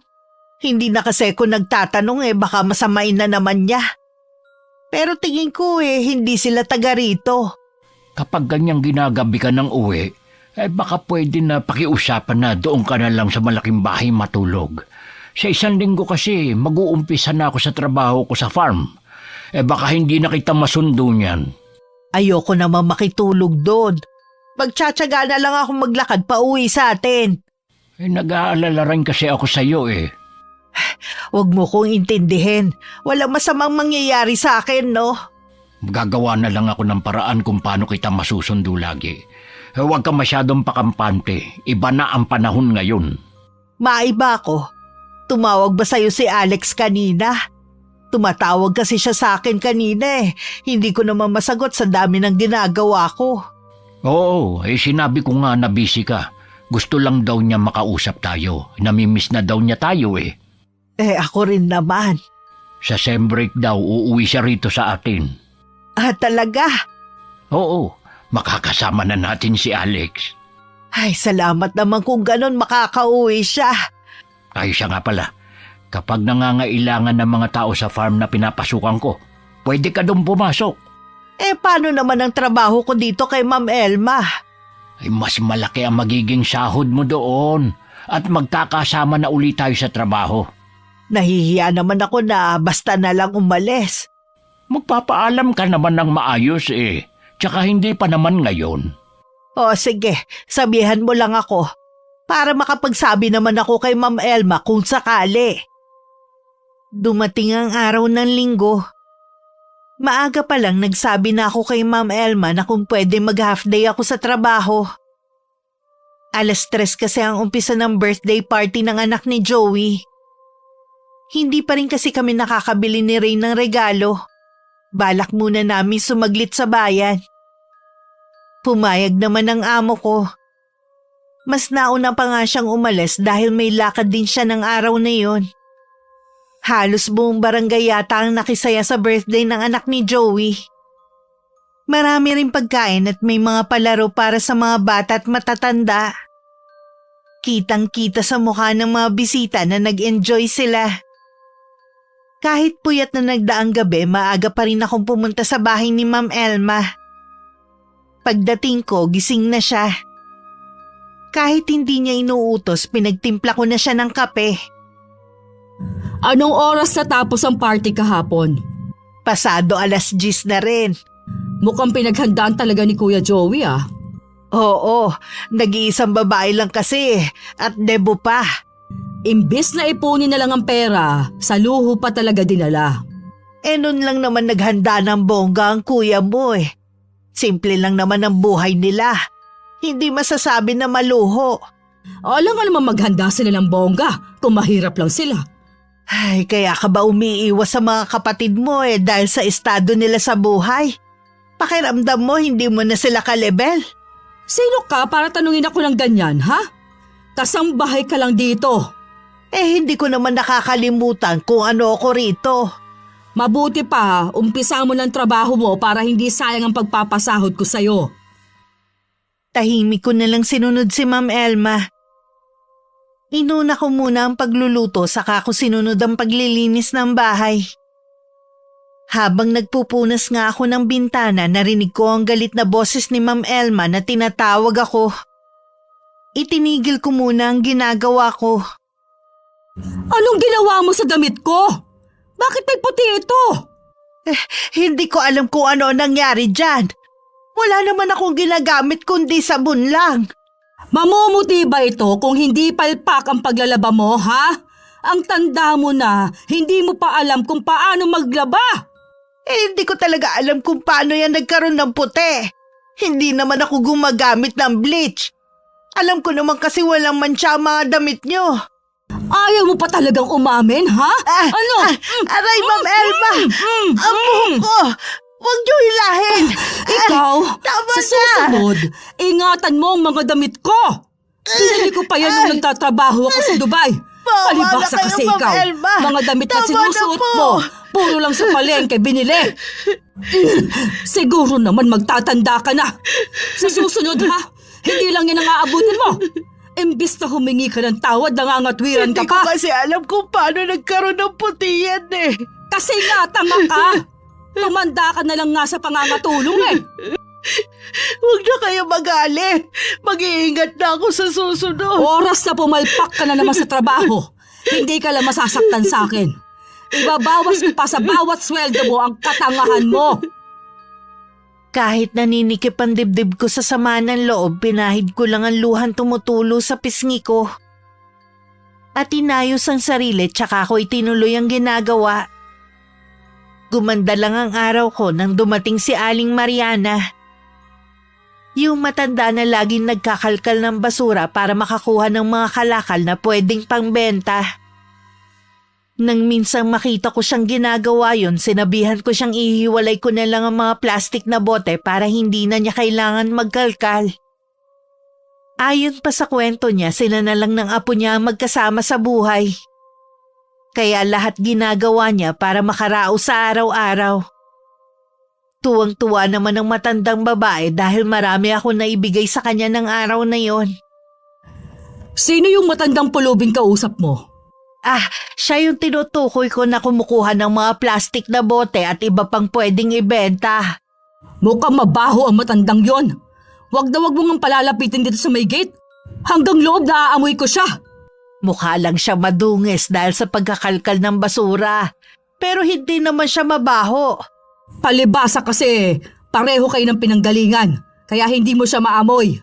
Hindi na kasi ako nagtatanong baka masamain na naman niya. Pero tingin ko hindi sila taga rito. Kapag ganyang ginagabi ka ng uwi, baka pwede na pakiusapan na doon ka na lang sa malaking bahay matulog. Sa 1 linggo kasi mag-uumpisa na ako sa trabaho ko sa farm. Baka hindi na kita masundo niyan. Ayoko naman makitulog doon. Magtsatsaga na lang ako maglakad pa uwi sa atin. Nag-aalala rin kasi ako sa iyo eh. Huwag mo kong intindihin. Walang masamang mangyayari sa akin, no? Gagawa na lang ako ng paraan kung paano kita masusundo lagi. Huwag ka masyadong pakampante. Iba na ang panahon ngayon. Maiba ko. Tumawag ba sa'yo si Alex kanina? Tumatawag kasi siya sa akin kanina eh. Hindi ko naman masagot sa dami ng ginagawa ko. Oo, sinabi ko nga na busy ka. Gusto lang daw niya makausap tayo. Namimiss na daw niya tayo eh. Ako rin naman. Sa sem break daw, uuwi siya rito sa atin. Talaga? Oo, makakasama na natin si Alex. Ay, salamat naman kung ganon makakauwi siya. Ay, siya nga pala. Kapag nangangailangan ng mga tao sa farm na pinapasukan ko, pwede ka doon pumasok. Paano naman ang trabaho ko dito kay Ma'am Elma? Ay, mas malaki ang magiging sahod mo doon. At magkakasama na ulit tayo sa trabaho. Nahihiya naman ako na basta na lang umalis. Magpapaalam ka naman ng maayos eh. Tsaka hindi pa naman ngayon. O sige, sabihan mo lang ako. Para makapagsabi naman ako kay Ma'am Elma kung sakali. Dumating ang araw ng linggo. Maaga pa lang nagsabi na ako kay Ma'am Elma na kung pwede mag-half day ako sa trabaho. 3:00 kasi ang umpisa ng birthday party ng anak ni Joey. Hindi pa rin kasi kami nakakabili ni Ray ng regalo. Balak muna namin sumaglit sa bayan. Pumayag naman ang amo ko. Mas nauna pa nga siyang umalis dahil may lakad din siya ng araw na yon. Halos buong barangay yata ang nakisaya sa birthday ng anak ni Joey. Marami rin pagkain at may mga palaro para sa mga bata at matatanda. Kitang-kita sa mukha ng mga bisita na nag-enjoy sila. Kahit puyat na nagdaang gabi, maaga pa rin akong pumunta sa bahay ni Ma'am Elma. Pagdating ko, gising na siya. Kahit hindi niya inuutos, pinagtimpla ko na siya ng kape. Anong oras natapos ang party kahapon? Pasado 10:00 na rin. Mukhang pinaghandaan talaga ni Kuya Joey ah. Oo, nag-iisang babae lang kasi at debo pa. Imbis na ipunin na lang ang pera, sa luho pa talaga dinala. Nun lang naman naghanda ng bongga ang kuya mo eh. Simple lang naman ang buhay nila. Hindi masasabi na maluho. Alam nga naman maghanda sila ng bongga kung mahirap lang sila. Ay, kaya ka ba umiiwas sa mga kapatid mo dahil sa estado nila sa buhay? Pakiramdam mo hindi mo na sila ka-level? Sino ka para tanungin ako ng ganyan, ha? Kasambahay ka lang dito. Hindi ko naman nakakalimutan kung ano ako rito. Mabuti pa, umpisa mo ng trabaho mo para hindi sayang ang pagpapasahod ko sa'yo. Tahimik ko na lang sinunod si Ma'am Elma. Inuna ko muna ang pagluluto saka ko sinunod ang paglilinis ng bahay. Habang nagpupunas nga ako ng bintana, narinig ko ang galit na boses ni Ma'am Elma na tinatawag ako. Itinigil ko muna ang ginagawa ko. Anong ginawa mo sa damit ko? Bakit may puti ito? Hindi ko alam kung ano ang nangyari dyan. Wala naman akong ginagamit kundi sabon lang. Mamumuti ba ito kung hindi palpak ang paglalaba mo, ha? Ang tanda mo na, hindi mo pa alam kung paano maglaba. Hindi ko talaga alam kung paano yan nagkaroon ng puti. Hindi naman ako gumagamit ng bleach. Alam ko naman kasi walang mancha ang mga damit nyo. Ayaw mo pa talagang umamin, ha? Ano? Aray, Ma'am Elma! Ang buhok ko! Huwag niyo hilahin! Ikaw, Tama sa na! susunod, ingatan mo ang mga damit ko. Pinili ko pa yan nung nagtatrabaho ako sa Dubai. Palibasa na kayo, kasi Ma'am ikaw. Elma. Mga damit na Tama na sinusuot po. mo, puro lang sa palengke binili. Siguro naman magtatanda ka na. Sa susunod ha, hindi lang yan ang aabutin mo. Imbis na humingi ka ng tawad, nangangatwiran ka Hindi ko pa. kasi alam kung paano nagkaroon ng puti yan eh. Kasi nga, tama ka. Tumanda ka na lang nga sa pangangatulong eh. Huwag na kayo magalit. Mag-iingat na ako sa susunod. Oras na pumalpak ka na naman sa trabaho. Hindi ka lang masasaktan sa akin. Ibabawas ko pa sa bawat sweldo mo ang katangahan mo. Kahit naninikip ang dibdib ko sa sama ng loob, pinahid ko lang ang luhan tumutulo sa pisngi ko. At inayos ang sarili tsaka ko itinuloy ang ginagawa. Gumanda lang ang araw ko nang dumating si Aling Mariana. Yung matanda na laging nagkakalkal ng basura para makakuha ng mga kalakal na pwedeng pangbenta. Nang minsang makita ko siyang ginagawa yon, sinabihan ko siyang ihiwalay ko na lang ang mga plastik na bote para hindi na niya kailangan magkalkal. Ayon pa sa kwento niya, sila na lang ng apo niya ang magkasama sa buhay. Kaya lahat ginagawa niya para makaraos sa araw-araw. Tuwang-tuwa naman ang matandang babae dahil marami ako naibigay sa kanya ng araw na yon. Sino yung matandang pulubing kausap mo? Siya yung tinutukoy ko na kumukuha ng mga plastik na bote at iba pang pwedeng ibenta. Mukhang mabaho ang matandang yon. Wag mo ngang palalapitin dito sa may gate. Hanggang loob na aamoy ko siya. Mukha lang siya madungis dahil sa pagkakalkal ng basura. Pero hindi naman siya mabaho. Palibasa kasi pareho kayo ng pinanggalingan. Kaya hindi mo siya maamoy.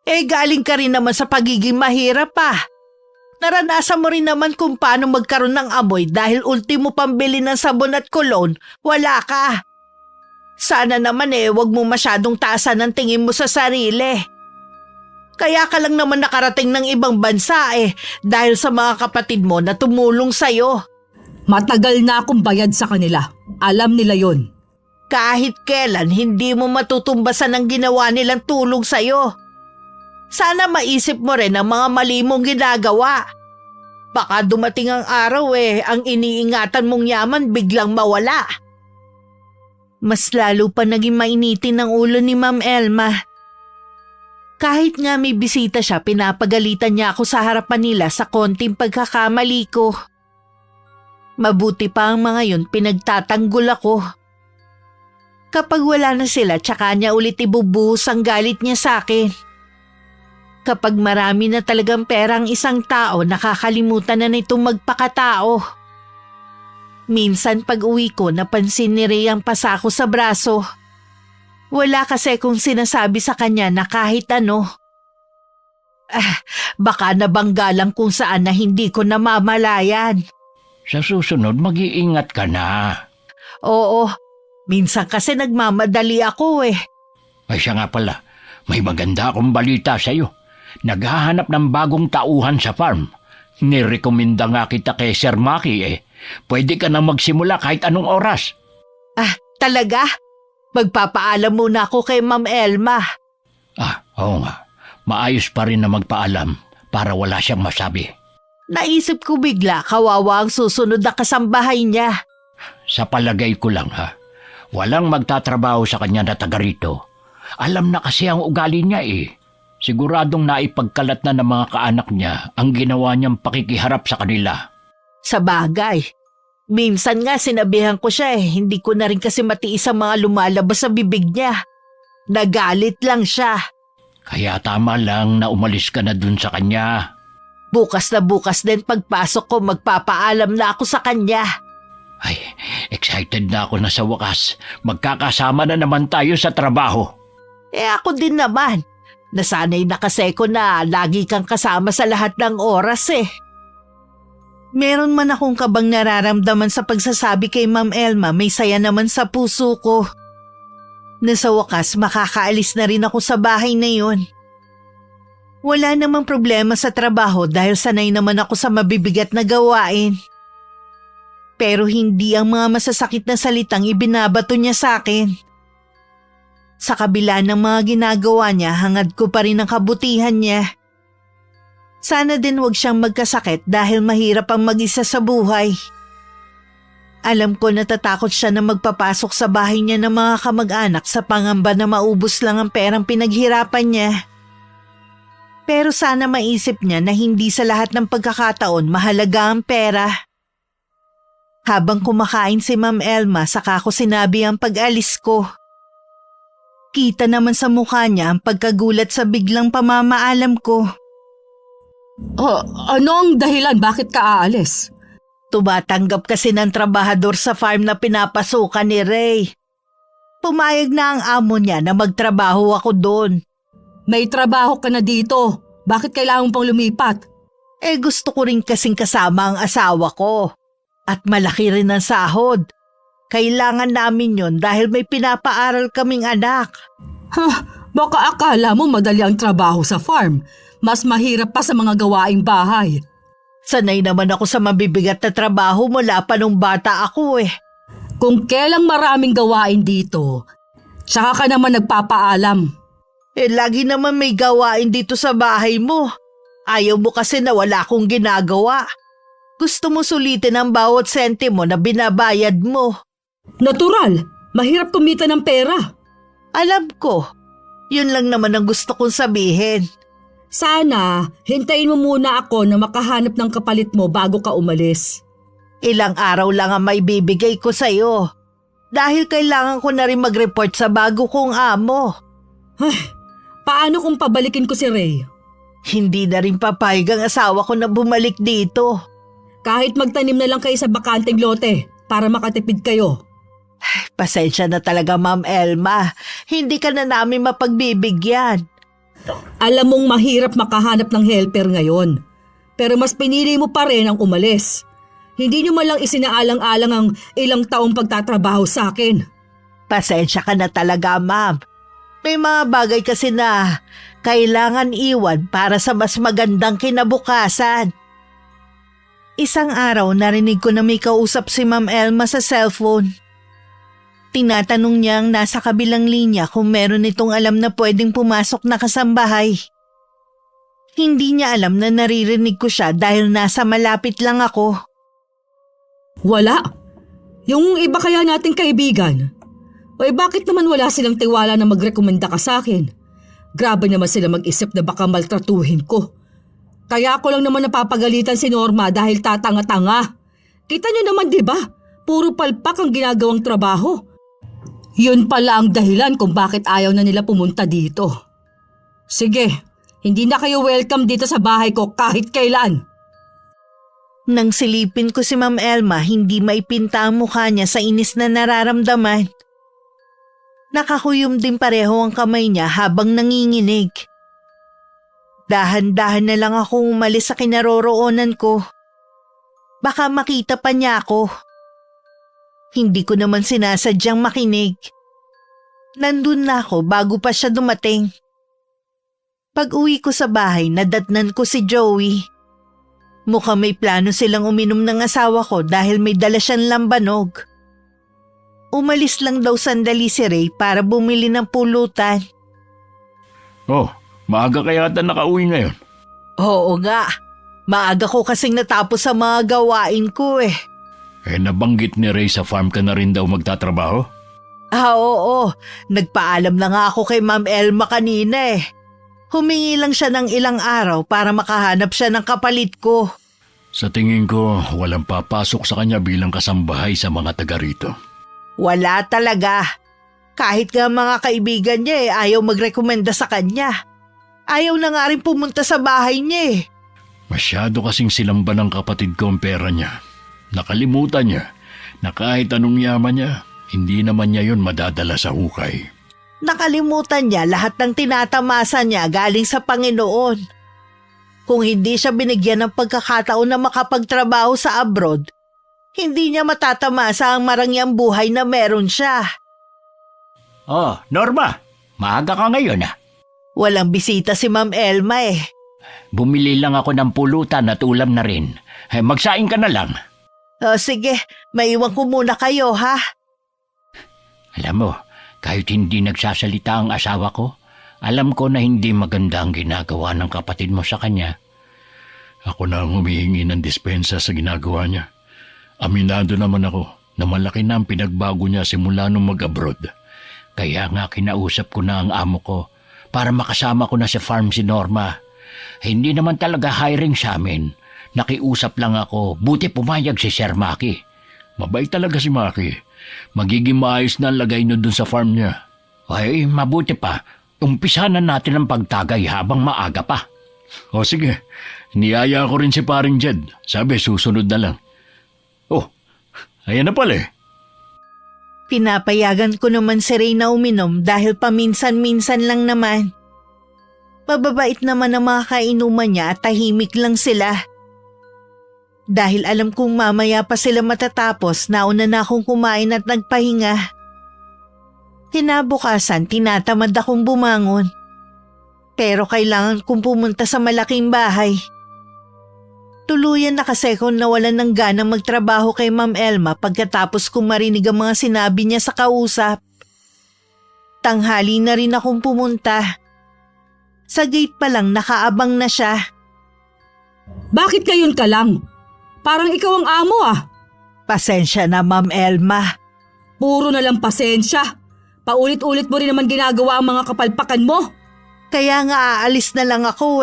Galing ka rin naman sa pagiging mahirap pa. Naranasan mo rin naman kung paano magkaroon ng amoy dahil ultimo pambili ng sabon at kolon, wala ka. Sana naman wag mo masyadong taasan ang tingin mo sa sarili. Kaya ka lang naman nakarating ng ibang bansa dahil sa mga kapatid mo na tumulong sa'yo. Matagal na akong bayad sa kanila. Alam nila yon. Kahit kailan hindi mo matutumbasan ang ginawa nilang tulong sa'yo. Sana maisip mo rin ang mga mali mong ginagawa. Baka dumating ang araw ang iniingatan mong yaman biglang mawala. Mas lalo pa naging mainitin ang ulo ni Ma'am Elma. Kahit nga may bisita siya, pinapagalitan niya ako sa harapan nila sa konting pagkakamali ko. Mabuti pa ang mga yun, pinagtatanggol ako. Kapag wala na sila, tsaka niya ulit ibubuhos ang galit niya sa akin. Kapag marami na talagang pera ang isang tao, nakakalimutan na nitong magpakatao. Minsan pag uwi ko, napansin ni Ray ang pasako sa braso. Wala kasi kung sinasabi sa kanya na kahit ano. Baka nabangga lang kung saan na hindi ko namamalayan. Sa susunod, mag-iingat ka na. Oo, minsan kasi nagmamadali ako Ay siya nga pala, may maganda akong balita sa'yo. Naghahanap ng bagong tauhan sa farm. Nirekomenda nga kita kay Sir Maki Pwede ka na magsimula kahit anong oras. Talaga? Magpapaalam muna ako kay Ma'am Elma. Oo nga. Maayos pa rin na magpaalam para wala siyang masabi. Naisip ko bigla, kawawa ang susunod na kasambahay niya. Sa palagay ko lang walang magtatrabaho sa kanya na taga rito. Alam na kasi ang ugali niya Siguradong naipagkalat na ng mga kaanak niya ang ginawa niyang pakikiharap sa kanila. Sa bagay. Minsan nga sinabihan ko siya hindi ko na rin kasi matiis ang mga lumalabas sa bibig niya. Nagalit lang siya. Kaya tama lang na umalis ka na dun sa kanya. Bukas na bukas din pagpasok ko, magpapaalam na ako sa kanya. Ay, excited na ako na sa wakas. Magkakasama na naman tayo sa trabaho. Ako din naman. Nasanay na kasi ko na lagi kang kasama sa lahat ng oras Meron man akong kabang nararamdaman sa pagsasabi kay Ma'am Elma, may saya naman sa puso ko. Na sa wakas makakaalis na rin ako sa bahay na yun. Wala namang problema sa trabaho dahil sanay naman ako sa mabibigat na gawain. Pero hindi ang mga masasakit na salitang ibinabato niya sa akin. Sa kabila ng mga ginagawa niya, hangad ko pa rin ang kabutihan niya. Sana din wag siyang magkasakit dahil mahirap ang mag-isa sa buhay. Alam ko natatakot siya na magpapasok sa bahay niya ng mga kamag-anak sa pangamba na maubos lang ang perang pinaghirapan niya. Pero sana maisip niya na hindi sa lahat ng pagkakataon mahalaga ang pera. Habang kumakain si Ma'am Elma, saka ko sinabi ang pag-alis ko. Kita naman sa mukha niya ang pagkagulat sa biglang pamamaalam ko. Ano ang dahilan? Bakit ka aalis? Tumatanggap kasi ng trabahador sa farm na pinapasukan ni Ray. pumayag na ang amo niya na magtrabaho ako doon. May trabaho ka na dito. Bakit kailangan mo pang lumipat? Gusto ko rin kasing kasama ang asawa ko. At malaki rin ang sahod. Kailangan namin yon dahil may pinapaaral kaming anak. Baka akala mo madali ang trabaho sa farm. Mas mahirap pa sa mga gawaing bahay. Sanay naman ako sa mabibigat na trabaho mula pa nung bata ako Kung kailang maraming gawain dito, tsaka ka naman nagpapaalam. Lagi naman may gawain dito sa bahay mo. Ayaw mo kasi na wala akong ginagawa. Gusto mo sulitin ang bawat sentimo na binabayad mo. Natural, mahirap kumita ng pera. Alam ko, yun lang naman ang gusto kong sabihin. Sana, hintayin mo muna ako na makahanap ng kapalit mo bago ka umalis. Ilang araw lang ang may bibigay ko sa'yo. Dahil kailangan ko na rin mag-report sa bago kong amo. Paano kung pabalikin ko si Ray? Hindi na rin papayag ang asawa ko na bumalik dito. Kahit magtanim na lang kayo sa bakanteng lote para makatipid kayo. Pasensya na talaga, Ma'am Elma. Hindi ka na namin mapagbibigyan. Alam mong mahirap makahanap ng helper ngayon. Pero mas pinili mo pa rin ang umalis. Hindi nyo malang isinaalang-alang ang ilang taong pagtatrabaho sa akin. Pasensya ka na talaga, Ma'am. May mga bagay kasi na kailangan iwan para sa mas magandang kinabukasan. Isang araw narinig ko na may kausap si Ma'am Elma sa cellphone. Tinatanong niya ang nasa kabilang linya kung meron itong alam na pwedeng pumasok na kasambahay. Hindi niya alam na naririnig ko siya dahil nasa malapit lang ako. Wala. Yung iba kaya nating kaibigan. Bakit naman wala silang tiwala na magrekomenda ka sa akin? Grabe naman sila mag-isip na baka maltratuhin ko. Kaya ako lang naman napapagalitan si Norma dahil tatanga-tanga. Kita niyo naman, di ba? Puro palpak ang ginagawang trabaho. Yun pala ang dahilan kung bakit ayaw na nila pumunta dito. Sige, hindi na kayo welcome dito sa bahay ko kahit kailan. Nang silipin ko si Ma'am Elma, hindi maipinta ang mukha niya sa inis na nararamdaman. Nakakuyom din pareho ang kamay niya habang nanginginig. Dahan-dahan na lang akong umalis sa kinaroroonan ko. Baka makita pa niya ako. Hindi ko naman sinasadyang makinig. Nandun na ako bago pa siya dumating. Pag-uwi ko sa bahay, nadatnan ko si Joey. Mukhang may plano silang uminom ng asawa ko dahil may dala siyang lambanog. Umalis lang daw sandali si Ray para bumili ng pulutan. Oh, maaga kaya ata nakauwi ngayon? Oo nga, maaga ko kasing natapos sa mga gawain ko Nabanggit ni Ray sa farm ka na rin daw magtatrabaho? Oo, nagpaalam na nga ako kay Ma'am Elma kanina Humingi lang siya ng ilang araw para makahanap siya ng kapalit ko. Sa tingin ko, walang papasok sa kanya bilang kasambahay sa mga taga rito. Wala talaga. Kahit nga mga kaibigan niya ayaw magrekomenda sa kanya. Ayaw na nga rin pumunta sa bahay niya Masyado kasing silamba ng kapatid ko ang pera niya. Nakalimutan niya na kahit anong yaman niya, hindi naman niya yun madadala sa hukay. Nakalimutan niya lahat ng tinatamasa niya galing sa Panginoon. Kung hindi siya binigyan ng pagkakataon na makapagtrabaho sa abroad, hindi niya matatamasa ang marangyang buhay na meron siya. Oh, Norma, maaga ka ngayon Walang bisita si Ma'am Elma Bumili lang ako ng pulutan at ulam na rin. Magsaing ka na lang. Sige, maiwan ko muna kayo ha. Alam mo, kahit hindi nagsasalita ang asawa ko, alam ko na hindi maganda ang ginagawa ng kapatid mo sa kanya. Ako na ang humihingi ng dispensa sa ginagawa niya. Aminado naman ako na malaki na ang pinagbago niya simula nung mag-abroad. Kaya nga kinausap ko na ang amo ko para makasama ko na sa farm si Norma. Hindi naman talaga hiring sa amin. Nakiusap lang ako, buti pumayag si Sir Maki. Mabait talaga si Maki. Magiging maayos na ang lagay niyo dun sa farm niya. Ay, mabuti pa. Umpisahan na natin ang pagtagay habang maaga pa. O sige, niyaya ko rin si paring Jed. Sabi susunod na lang. Oh, ayan na pala Pinapayagan ko naman si Ray na uminom dahil paminsan-minsan lang naman. Mababait naman ang mga kainuman niya at tahimik lang sila. Dahil alam kong mamaya pa sila matatapos, nauna na akong kumain at nagpahinga. Kinabukasan, tinatamad akong bumangon. Pero kailangan kong pumunta sa malaking bahay. Tuluyan na kasi akong nawalan ng gana magtrabaho kay Ma'am Elma pagkatapos kong marinig ang mga sinabi niya sa kausap. Tanghali na rin akong pumunta. Sa gate pa lang nakaabang na siya. Bakit ngayon ka lang? Parang ikaw ang amo ah. Pasensya na, Ma'am Elma. Puro na lang pasensya. Paulit-ulit mo rin naman ginagawa ang mga kapalpakan mo. Kaya nga aalis na lang ako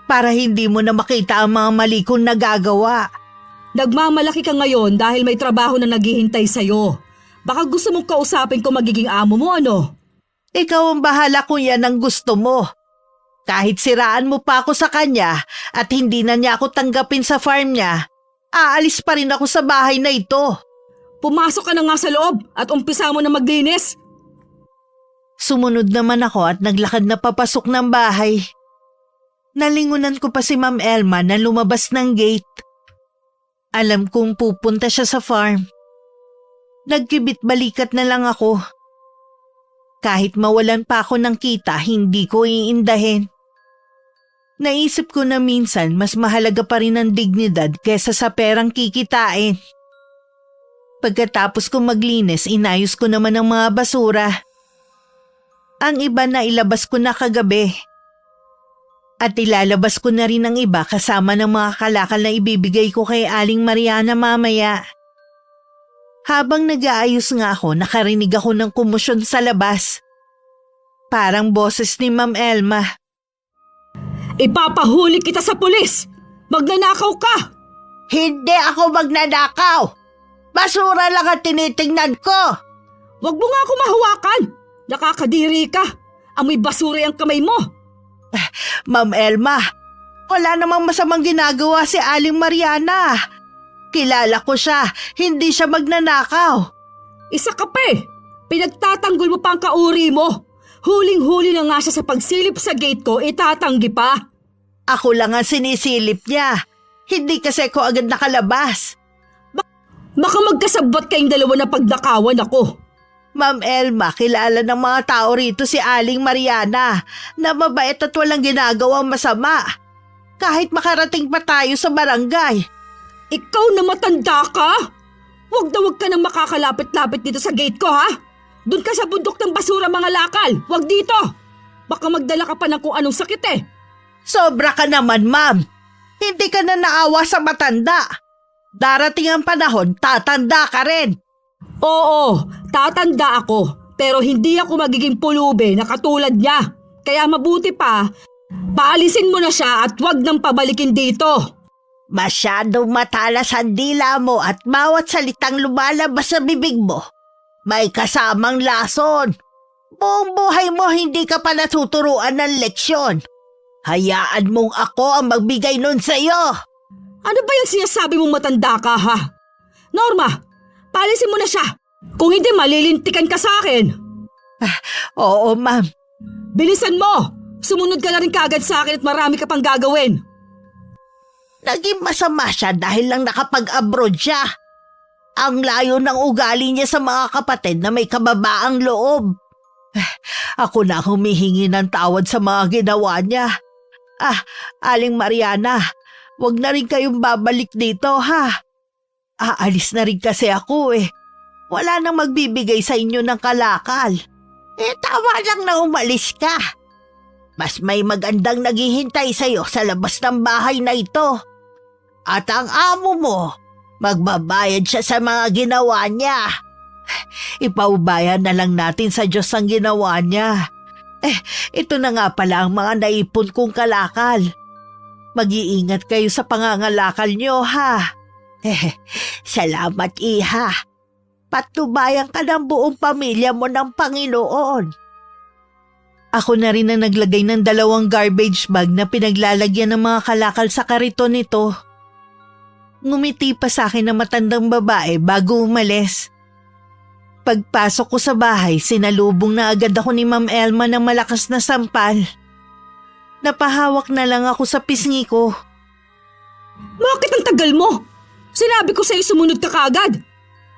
para hindi mo na makita ang mga mali kong nagagawa. Nagmamalaki ka ngayon dahil may trabaho na naghihintay sa'yo. Baka gusto mong kausapin ko magiging amo mo ano? Ikaw ang bahala kung yan ang gusto mo. Kahit siraan mo pa ako sa kanya at hindi na niya ako tanggapin sa farm niya, aalis pa rin ako sa bahay na ito. Pumasok ka na nga sa loob at umpisa mo na maglinis. Sumunod naman ako at naglakad na papasok ng bahay. Nalingunan ko pa si Ma'am Elma na lumabas ng gate. Alam kong pupunta siya sa farm. Nagkibit balikat na lang ako. Kahit mawalan pa ako ng kita, hindi ko iindahin. Naisip ko na minsan mas mahalaga pa rin ang dignidad kesa sa perang kikitain. Pagkatapos kong maglinis, inayos ko naman ang mga basura. Ang iba na ilabas ko na kagabi. At ilalabas ko na rin ang iba kasama ng mga kalakal na ibibigay ko kay Aling Mariana mamaya. Habang nag-aayos nga ako, nakarinig ako ng kumusyon sa labas. Parang boses ni Ma'am Elma. Ipapahuli kita sa pulis! Magnanakaw ka! Hindi ako magnanakaw! Basura lang ang tinitingnan ko! Huwag mo nga ako mahawakan! Nakakadiri ka! Amoy basura ang kamay mo! Ma'am Elma, wala namang masamang ginagawa si Aling Mariana. Kilala ko siya, hindi siya magnanakaw. Isa ka pa eh! Pinagtatanggol mo pa ang kauri mo! Huling-huli na nga siya sa pagsilip sa gate ko, itatanggi pa! Ako lang ang sinisilip niya. Hindi kasi ko agad nakalabas. Baka magkasabot kayong dalawa na pagdakawan ako. Ma'am Elma, kilala ng mga tao rito si Aling Mariana na mabait at walang ginagawang masama. Kahit makarating pa tayo sa barangay. Ikaw na matanda ka? Huwag na huwag ka nang makakalapit-lapit dito sa gate ko ha? Doon ka sa bundok ng basura mga lakal, huwag dito. Baka magdala ka pa ng kung anong sakit eh. Sobra ka naman, ma'am. Hindi ka na naawa sa matanda. Darating ang panahon, tatanda ka rin. Oo, tatanda ako, pero hindi ako magiging pulube na katulad niya. Kaya mabuti pa, paalisin mo na siya at huwag nang pabalikin dito. Masyadong matalas ang dila mo at bawat salitang lumalabas sa bibig mo, may kasamang lason. Buong buhay mo hindi ka pa natuturuan ng leksyon. Hayaan mong ako ang magbigay nun sa'yo. Ano ba yung sinasabi mong matanda ka ha? Norma, paalisin mo na siya. Kung hindi, malilintikan ka sa akin. Oo, ma'am. Bilisan mo! Sumunod ka na rin kaagad sa akin at marami ka pang gagawin. Naging masama siya dahil lang nakapag-abroad siya. Ang layo ng ugali niya sa mga kapatid na may kababaang loob. Ako na humihingi ng tawad sa mga ginawa niya. Aling Mariana, wag na rin kayong babalik dito ha. Aalis na rin kasi ako eh. Wala nang magbibigay sa inyo ng kalakal. Tama lang na umalis ka. Mas may magandang naghihintay sa'yo sa labas ng bahay na ito. At ang amo mo, magbabayad siya sa mga ginawa niya. Ipaubayan na lang natin sa Diyos ang ginawa niya. Ito na nga pala ang mga naipon kong kalakal. Mag-iingat kayo sa pangangalakal niyo ha. Salamat iha. Patnubayan ka ng buong pamilya mo ng Panginoon. Ako na rin ang naglagay ng 2 garbage bag na pinaglalagyan ng mga kalakal sa kariton nito. Ngumiti pa sa akin ang matandang babae bago umalis. Pagpasok ko sa bahay, sinalubong na agad ako ni Ma'am Elma ng malakas na sampal. Napahawak na lang ako sa pisngi ko. Bakit ang tagal mo? Sinabi ko sa'yo sumunod ka kaagad.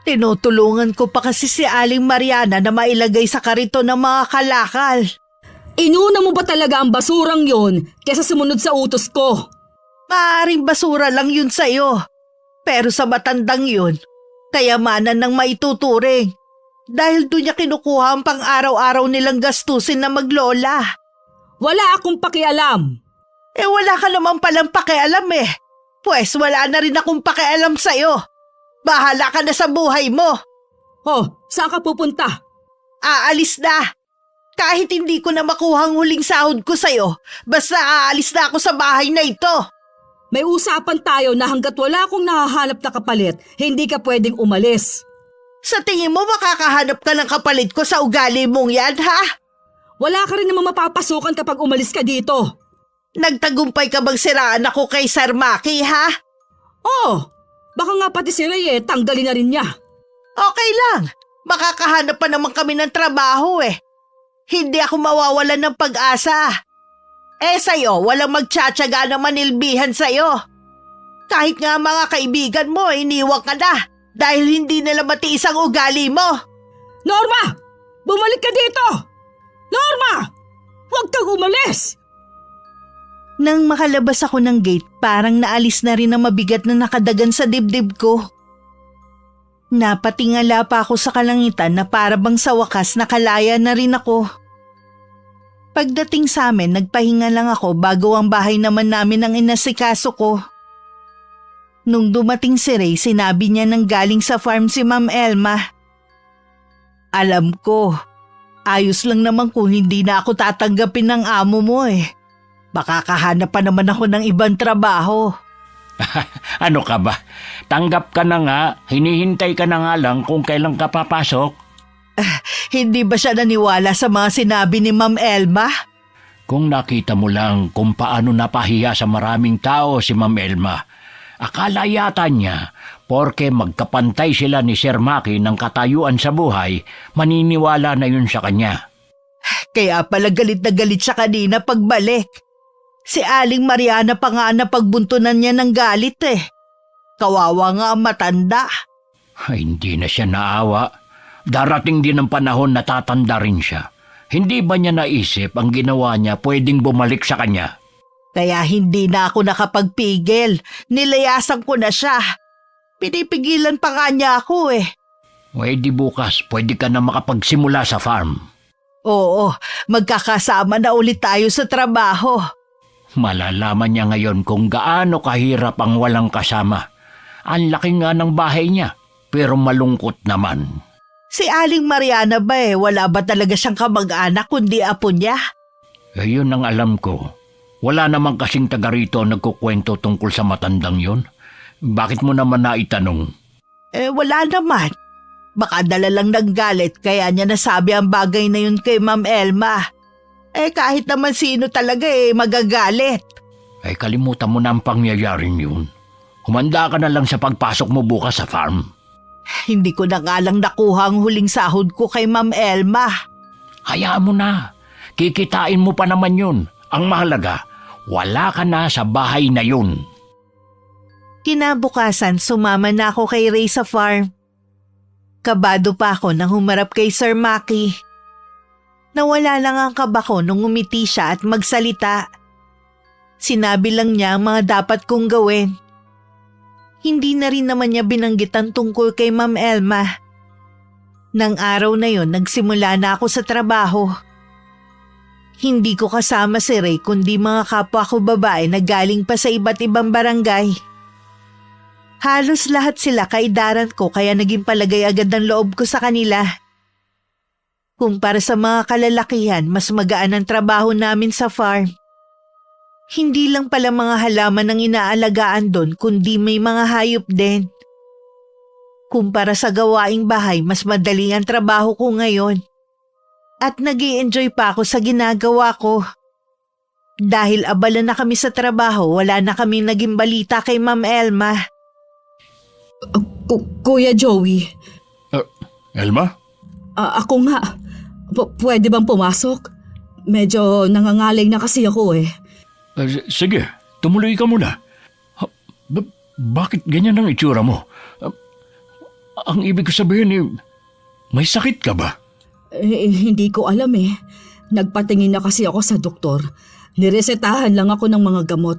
Tinutulungan ko pa kasi si Aling Mariana na mailagay sa karito ng mga kalakal. Inuna mo ba talaga ang basurang yon kesa sumunod sa utos ko? Maaring basura lang yun sa'yo. Pero sa matandang yun, kayamanan ng maituturing. Dahil doon niya kinukuha ang pang-araw-araw nilang gastusin na maglola. Wala akong pakialam. Wala ka naman palang pakialam eh. Pues wala na rin akong pakialam sa'yo. Bahala ka na sa buhay mo. Oh, saan ka pupunta? Aalis na. Kahit hindi ko na makuha ang huling sahod ko sa'yo, basta aalis na ako sa bahay na ito. May usapan tayo na hanggat wala akong nahahanap na kapalit, hindi ka pwedeng umalis. Sa tingin mo makakahanap ka ng kapalit ko sa ugali mong yan, ha? Wala ka rin naman mapapasukan kapag umalis ka dito. Nagtagumpay ka bang siraan ako kay Sir Maki, ha? Oh, baka nga pati si Ray tanggalin na rin niya. Okay lang. Makakahanap pa naman kami ng trabaho eh. Hindi ako mawawalan ng pag-asa. Sa'yo, walang magtsatsaga na manilbihan sa'yo. Kahit nga mga kaibigan mo, iniwan ka na dahil hindi nila matiis ang ugali mo. Norma! Bumalik ka dito! Norma! Huwag kang umalis! Nang makalabas ako ng gate, parang naalis na rin ang mabigat na nakadagan sa dibdib ko. Napatingala pa ako sa kalangitan na para bang sa wakas nakalaya na rin ako. Pagdating sa amin, nagpahinga lang ako bago ang bahay naman namin ang inasikaso ko. Nung dumating si Ray, sinabi niya nang galing sa farm si Ma'am Elma. Alam ko, ayos lang naman kung hindi na ako tatanggapin ng amo mo eh. Baka kahanap pa naman ako ng ibang trabaho. Ano ka ba? Tanggap ka na nga, hinihintay ka na nga lang kung kailan ka papasok. Hindi ba siya naniwala sa mga sinabi ni Ma'am Elma? Kung nakita mo lang kung paano napahiya sa maraming tao si Ma'am Elma, akala yata niya, porke magkapantay sila ni Sir Maki ng katayuan sa buhay, maniniwala na yun sa kanya. Kaya pala galit na galit siya kanina pagbalik. Si Aling Mariana pa nga napagbuntunan niya ng galit eh. Kawawa nga ang matanda. Ay, hindi na siya naawa. Darating din ang panahon na tatanda rin siya. Hindi ba niya naisip ang ginawa niya pwedeng bumalik sa kanya? Kaya hindi na ako nakapagpigil. Nilayasan ko na siya. Pinipigilan pa nga niya ako eh. Pwede bukas, pwede ka na makapagsimula sa farm. Oo, magkakasama na ulit tayo sa trabaho. Malalaman niya ngayon kung gaano kahirap ang walang kasama. Ang laki nga ng bahay niya, pero malungkot naman. Si Aling Mariana ba wala ba talaga siyang kamag-anak kundi apo niya? Yun ang alam ko. Wala namang kasing taga rito nagkukwento tungkol sa matandang yon. Bakit mo naman naitanong? Wala naman. Baka dala lang ng galit kaya niya nasabi ang bagay na yun kay Ma'am Elma. Kahit naman sino talaga magagalit. Kalimutan mo na ang pangyayaring yun. Humanda ka na lang sa pagpasok mo bukas sa farm. Hindi ko na nga lang nakuha ang huling sahod ko kay Ma'am Elma. Hayaan mo na. Kikitain mo pa naman yun. Ang mahalaga, wala ka na sa bahay na yun. Kinabukasan, sumama na ako kay Ray sa farm. Kabado pa ako nang humarap kay Sir Maki. Nawala lang ang kaba ko nung umiti siya at magsalita. Sinabi lang niya ang mga dapat kong gawin. Hindi na rin naman niya binanggit ang tungkol kay Ma'am Elma. Nang araw na yon, nagsimula na ako sa trabaho. Hindi ko kasama si Ray kundi mga kapwa ko babae na galing pa sa iba't ibang barangay. Halos lahat sila kaidaran ko kaya naging palagay agad ang loob ko sa kanila. Kumpara sa mga kalalakihan, mas magaan ang trabaho namin sa farm. Hindi lang pala mga halaman ang inaalagaan doon kundi may mga hayop din. Kumpara sa gawaing bahay, mas madali ang trabaho ko ngayon. At nag-i-enjoy pa ako sa ginagawa ko. Dahil abala na kami sa trabaho, wala na kami naging balita kay Ma'am Elma. Kuya Joey. Elma? Ako nga. Pwede bang pumasok? Medyo nangangalay na kasi ako eh. Sige, tumuloy ka muna. Bakit ganyan ang itsura mo? Ang ibig ko sabihin may sakit ka ba? Hindi ko alam eh. Nagpatingin na kasi ako sa doktor. Niresetahan lang ako ng mga gamot.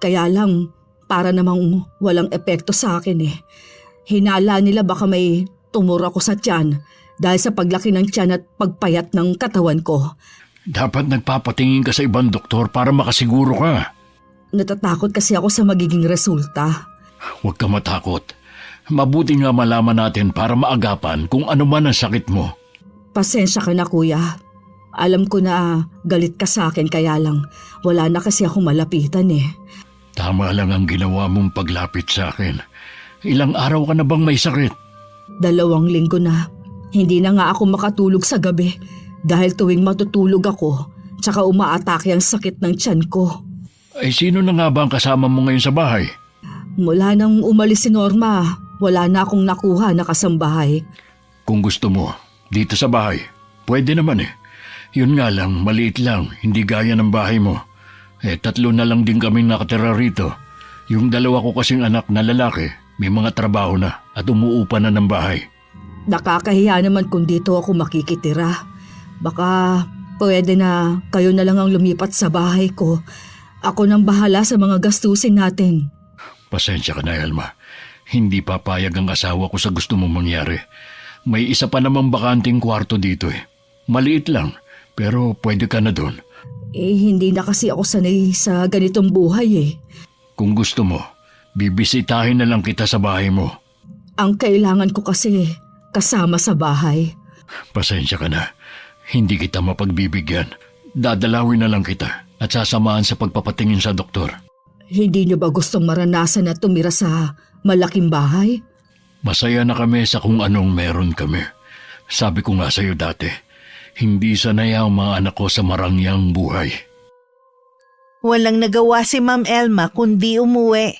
Kaya lang, para namang walang epekto sa akin eh. Hinala nila baka may tumor ako sa tiyan dahil sa paglaki ng tiyan at pagpayat ng katawan ko. Dapat nagpapatingin ka sa ibang doktor para makasiguro ka. Natatakot kasi ako sa magiging resulta. Huwag ka matakot. Mabuti nga malaman natin para maagapan kung ano man ang sakit mo. Pasensya ka na kuya. Alam ko na galit ka sa akin kaya lang wala na kasi ako malapitan eh. Tama lang ang ginawa mong paglapit sa akin. Ilang araw ka na bang may sakit? 2 linggo na. Hindi na nga ako makatulog sa gabi dahil tuwing matutulog ako, tsaka umaatake ang sakit ng tiyan ko. Ay sino na nga ba ang kasama mo ngayon sa bahay? Mula nang umalis si Norma, wala na akong nakuha na kasambahay. Kung gusto mo, dito sa bahay, pwede naman eh. Yun nga lang, maliit lang, hindi gaya ng bahay mo. 3 na lang din kaming nakatira rito. Yung 2 ko kasing anak na lalaki, may mga trabaho na at umuupa na ng bahay. Nakakahiya naman kung dito ako makikitira. Baka pwede na kayo na lang ang lumipat sa bahay ko. Ako nang bahala sa mga gastusin natin. Pasensya ka na, Elma. Hindi papayag ang asawa ko sa gusto mong mangyari. May isa pa namang bakanting kwarto dito eh. Maliit lang, pero pwede ka na doon. Hindi na kasi ako sanay sa ganitong buhay eh. Kung gusto mo, bibisitahin na lang kita sa bahay mo. Ang kailangan ko kasi kasama sa bahay. Pasensya ka na. Hindi kita mapagbibigyan. Dadalawin na lang kita at sasamahan sa pagpapatingin sa doktor. Hindi niyo ba gustong maranasan na tumira sa malaking bahay? Masaya na kami sa kung anong meron kami. Sabi ko nga sa'yo dati, hindi sanay ang mga anak ko sa marangyang buhay. Walang nagawa si Ma'am Elma kundi umuwi.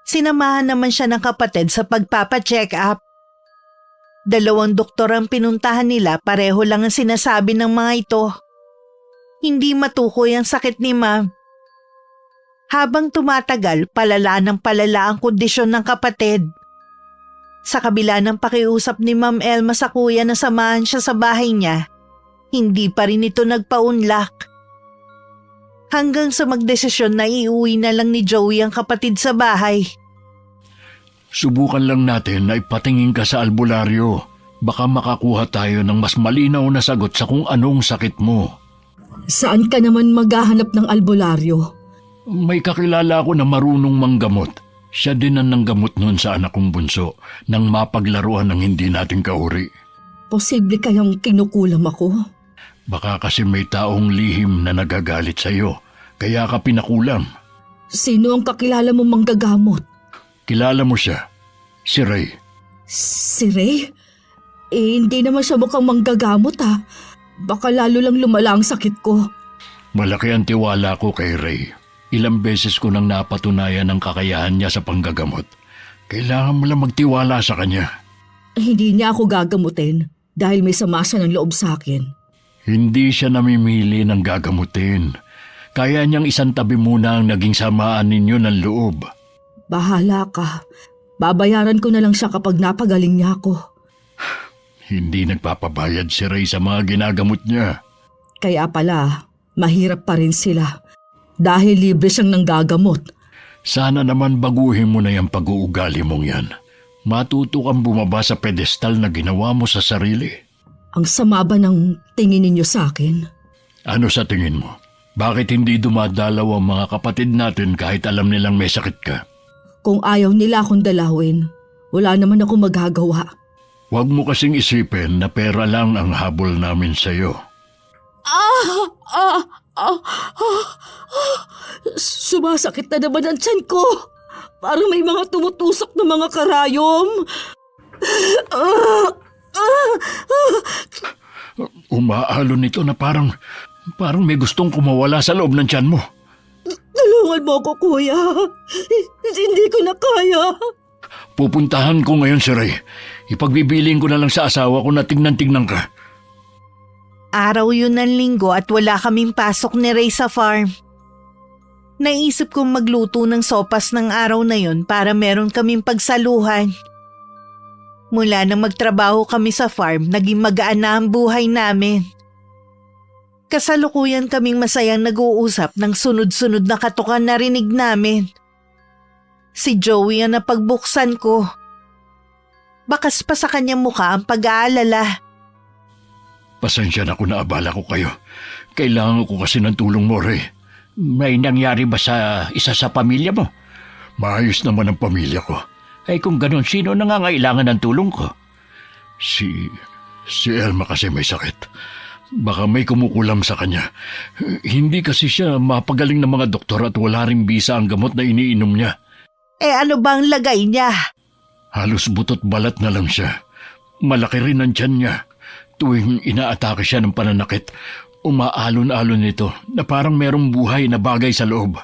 Sinamahan naman siya ng kapatid sa pagpapacheck up. 2 doktor ang pinuntahan nila, pareho lang ang sinasabi ng mga ito. Hindi matukoy ang sakit ni Ma'am. Habang tumatagal, palala ng palala ang kondisyon ng kapatid. Sa kabila ng pakiusap ni Ma'am Elma sa kuya na samahan siya sa bahay niya, hindi pa rin ito nagpaunlak. Hanggang sa magdesisyon na iuwi na lang ni Joey ang kapatid sa bahay. Subukan lang natin na ipatingin ka sa albularyo. Baka makakuha tayo ng mas malinaw na sagot sa kung anong sakit mo. Saan ka naman maghahanap ng albularyo? May kakilala ako na marunong manggamot. Siya din ang nanggamot noon sa anak kong bunso nang mapaglaruan ng hindi nating kauri. Posible kayang kinukulam ako? Baka kasi may taong lihim na nagagalit sa iyo, kaya ka pinakulam. Sino ang kakilala mong manggagamot? Kilala mo siya, si Ray. Si Ray? Hindi naman siya mukhang manggagamot ha. Baka lalo lang lumala ang sakit ko. Malaki ang tiwala ko kay Ray. Ilang beses ko nang napatunayan ang kakayahan niya sa panggagamot. Kailangan mo lang magtiwala sa kanya. Hindi niya ako gagamutin dahil may sama siya ng loob sa akin. Hindi siya namimili ng gagamutin. Kaya niyang isang tabi muna ang naging samaan ninyo ng loob. Bahala ka. Babayaran ko na lang siya kapag napagaling niya ako. Hindi nagpapabayad si Ray sa mga ginagamot niya. Kaya pala, mahirap pa rin sila. Dahil libre siyang nanggagamot. Sana naman baguhin mo na yung pag-uugali mong yan. Matuto kang bumaba sa pedestal na ginawa mo sa sarili. Ang sama ba ng tingin ninyo sa akin? Ano sa tingin mo? Bakit hindi dumadalaw ang mga kapatid natin kahit alam nilang may sakit ka? Kung ayaw nila akong dalawin, wala naman ako magagawa. Huwag mo kasing isipin na pera lang ang habol namin sa'yo. Sumasakit na naman ang tiyan ko. Parang may mga tumutusok na mga karayom. Umaalon nito na parang may gustong kumawala sa loob ng tiyan mo. Tulungan mo ko, kuya. Hindi ko na kaya. Pupuntahan ko ngayon si Ray. Ipagbibiling ko na lang sa asawa ko na tignan-tignan ka. Araw yun ng linggo at wala kaming pasok ni Ray sa farm. Naisip kong magluto ng sopas ng araw na yun para meron kaming pagsaluhan. Mula nang magtrabaho kami sa farm, naging magaan na ang buhay namin. Kasalukuyan kaming masayang nag-uusap ng sunod-sunod na katukan na rinig namin. Si Joey ang napagbuksan ko. Bakas pa sa kanyang mukha ang pag-aalala. Pasensya na kung naabala ko kayo. Kailangan ko kasi ng tulong mo, Ray. May nangyari ba sa isa sa pamilya mo? Maayos naman ang pamilya ko. Ay kung ganun, sino nangangailangan ng tulong ko? Si Elma kasi may sakit. Baka may kumukulam sa kanya. Hindi kasi siya mapagaling ng mga doktor at wala ring bisa ang gamot na iniinom niya. Ano bang lagay niya? Halos butot balat na lang siya. Malaki rin ang tiyan niya. Tuwing inaatake siya ng pananakit, umaalon-alon nito na parang merong buhay na bagay sa loob.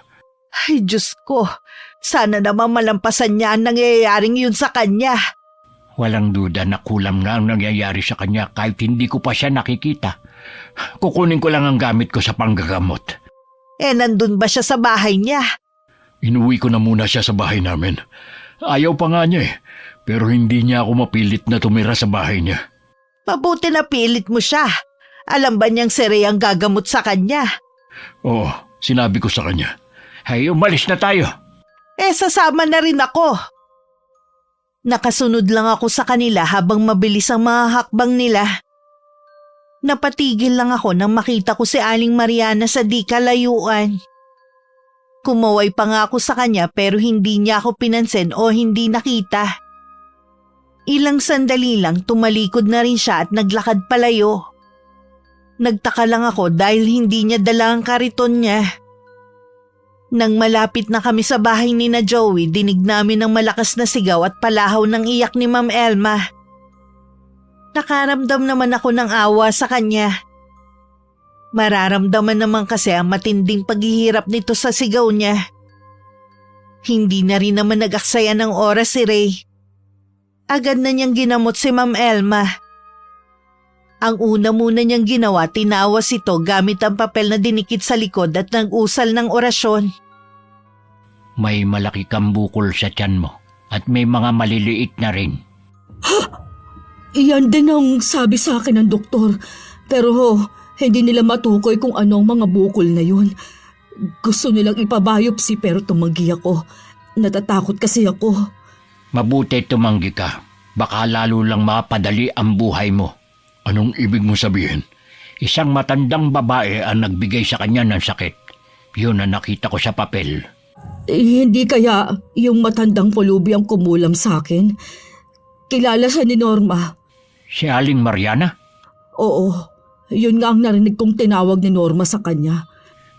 Ay Diyos ko, sana naman malampasan niya ang nangyayaring yun sa kanya. Walang duda na kulam nga ang nangyayari sa kanya kahit hindi ko pa siya nakikita. Kukunin ko lang ang gamit ko sa panggagamot. Nandun ba siya sa bahay niya? Inuwi ko na muna siya sa bahay namin. Ayaw pa nga niya pero hindi niya ako mapilit na tumira sa bahay niya. Mabuti na pilit mo siya. Alam ba niyang si Ray ang gagamot sa kanya? Oo, sinabi ko sa kanya. Ay, umalis na tayo. Sasama na rin ako. Nakasunod lang ako sa kanila habang mabilis ang mga hakbang nila. Napatigil lang ako nang makita ko si Aling Mariana sa di kalayuan. Kumaway pa nga ako sa kanya pero hindi niya ako pinansin o hindi nakita. Ilang sandali lang tumalikod na rin siya at naglakad palayo. Nagtaka lang ako dahil hindi niya dala ang kariton niya. Nang malapit na kami sa bahay ni na Joey, dinig namin ng malakas na sigaw at palahaw ng iyak ni Ma'am Elma. Nakaramdam naman ako ng awa sa kanya. Mararamdaman naman kasi ang matinding paghihirap nito sa sigaw niya. Hindi na rin naman nag-aksaya ng oras si Ray. Agad na niyang ginamot si Ma'am Elma. Ang una muna niyang ginawa, tinawas ito gamit ang papel na dinikit sa likod at nag-usal ng orasyon. May malaki kang bukol sa tiyan mo at may mga maliliit na rin. Iyan din ang sabi sa akin ng doktor. Pero hindi nila matukoy kung ano ang mga bukol na yun. Gusto nilang ipabiopsy pero tumanggi ako. Natatakot kasi ako. Mabuti tumanggi ka. Baka lalo lang mapadali ang buhay mo. Anong ibig mo sabihin? Isang matandang babae ang nagbigay sa kanya ng sakit. Yun ang nakita ko sa papel. Hindi kaya yung matandang pulubi ang kumulam sa akin? Kilala siya ni Norma. Si Aling Mariana? Oo, yun nga ang narinig kong tinawag ni Norma sa kanya.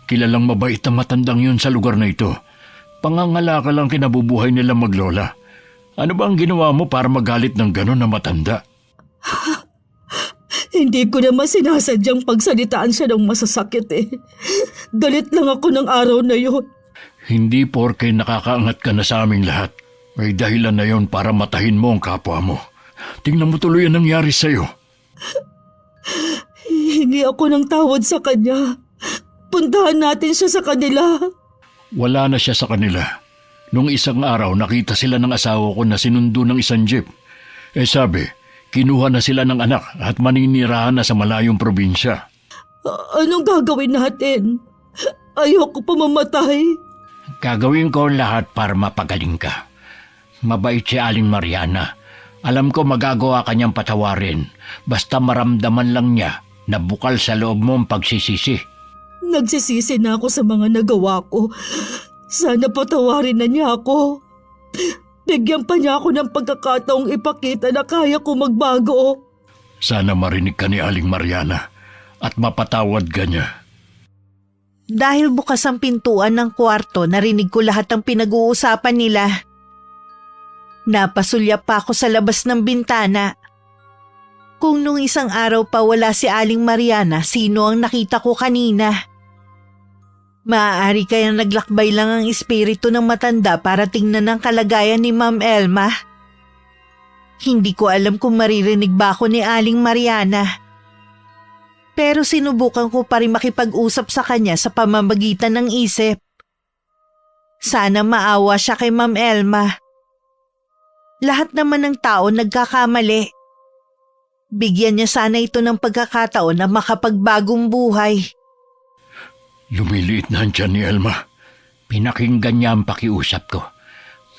Kilalang mabait ang matandang yun sa lugar na ito. Pangangalakal ang kinabubuhay nila maglola. Ano ba ang ginawa mo para magalit ng gano'n na matanda? Hindi ko naman sinasadyang pagsalitaan siya ng masasakit eh. Galit lang ako ng araw na yun. Hindi porke nakakaangat ka na sa aming lahat. May dahilan na yon para matahin mo ang kapwa mo. Tingnan mo tuloy ang nangyari sa'yo. Hingi ako ng tawad sa kanya. Puntahan natin siya sa kanila. Wala na siya sa kanila. Nung isang araw nakita sila ng asawa ko na sinundo ng isang jeep. Sabi, kinuha na sila ng anak at maninirahan na sa malayong probinsya. Anong gagawin natin? Ayoko pa mamatay. Gagawin ko ang lahat para mapagaling ka. Mabait si Aling Mariana. Alam ko magagawa kanyang patawarin. Basta maramdaman lang niya na bukal sa loob mo ang pagsisisi. Nagsisisi na ako sa mga nagawa ko. Sana patawarin na niya ako. Bigyan pa niya ako ng pagkakataong ipakita na kaya ko magbago. Sana marinig ka ni Aling Mariana at mapatawad ka niya. Dahil bukas ang pintuan ng kwarto, narinig ko lahat ng pinag-uusapan nila. Napasulyap pa ako sa labas ng bintana. Kung nung isang araw pa wala si Aling Mariana, sino ang nakita ko kanina? Maaari kayang naglakbay lang ang espiritu ng matanda para tingnan ang kalagayan ni Ma'am Elma. Hindi ko alam kung maririnig ba ako ni Aling Mariana. Pero sinubukan ko pa rin makipag-usap sa kanya sa pamamagitan ng isip. Sana maawa siya kay Ma'am Elma. Lahat naman ng tao nagkakamali. Bigyan niya sana ito ng pagkakataon na makapagbagong buhay. Lumiliit na ang tiyan ni Elma. Pinakinggan niya ang pakiusap ko.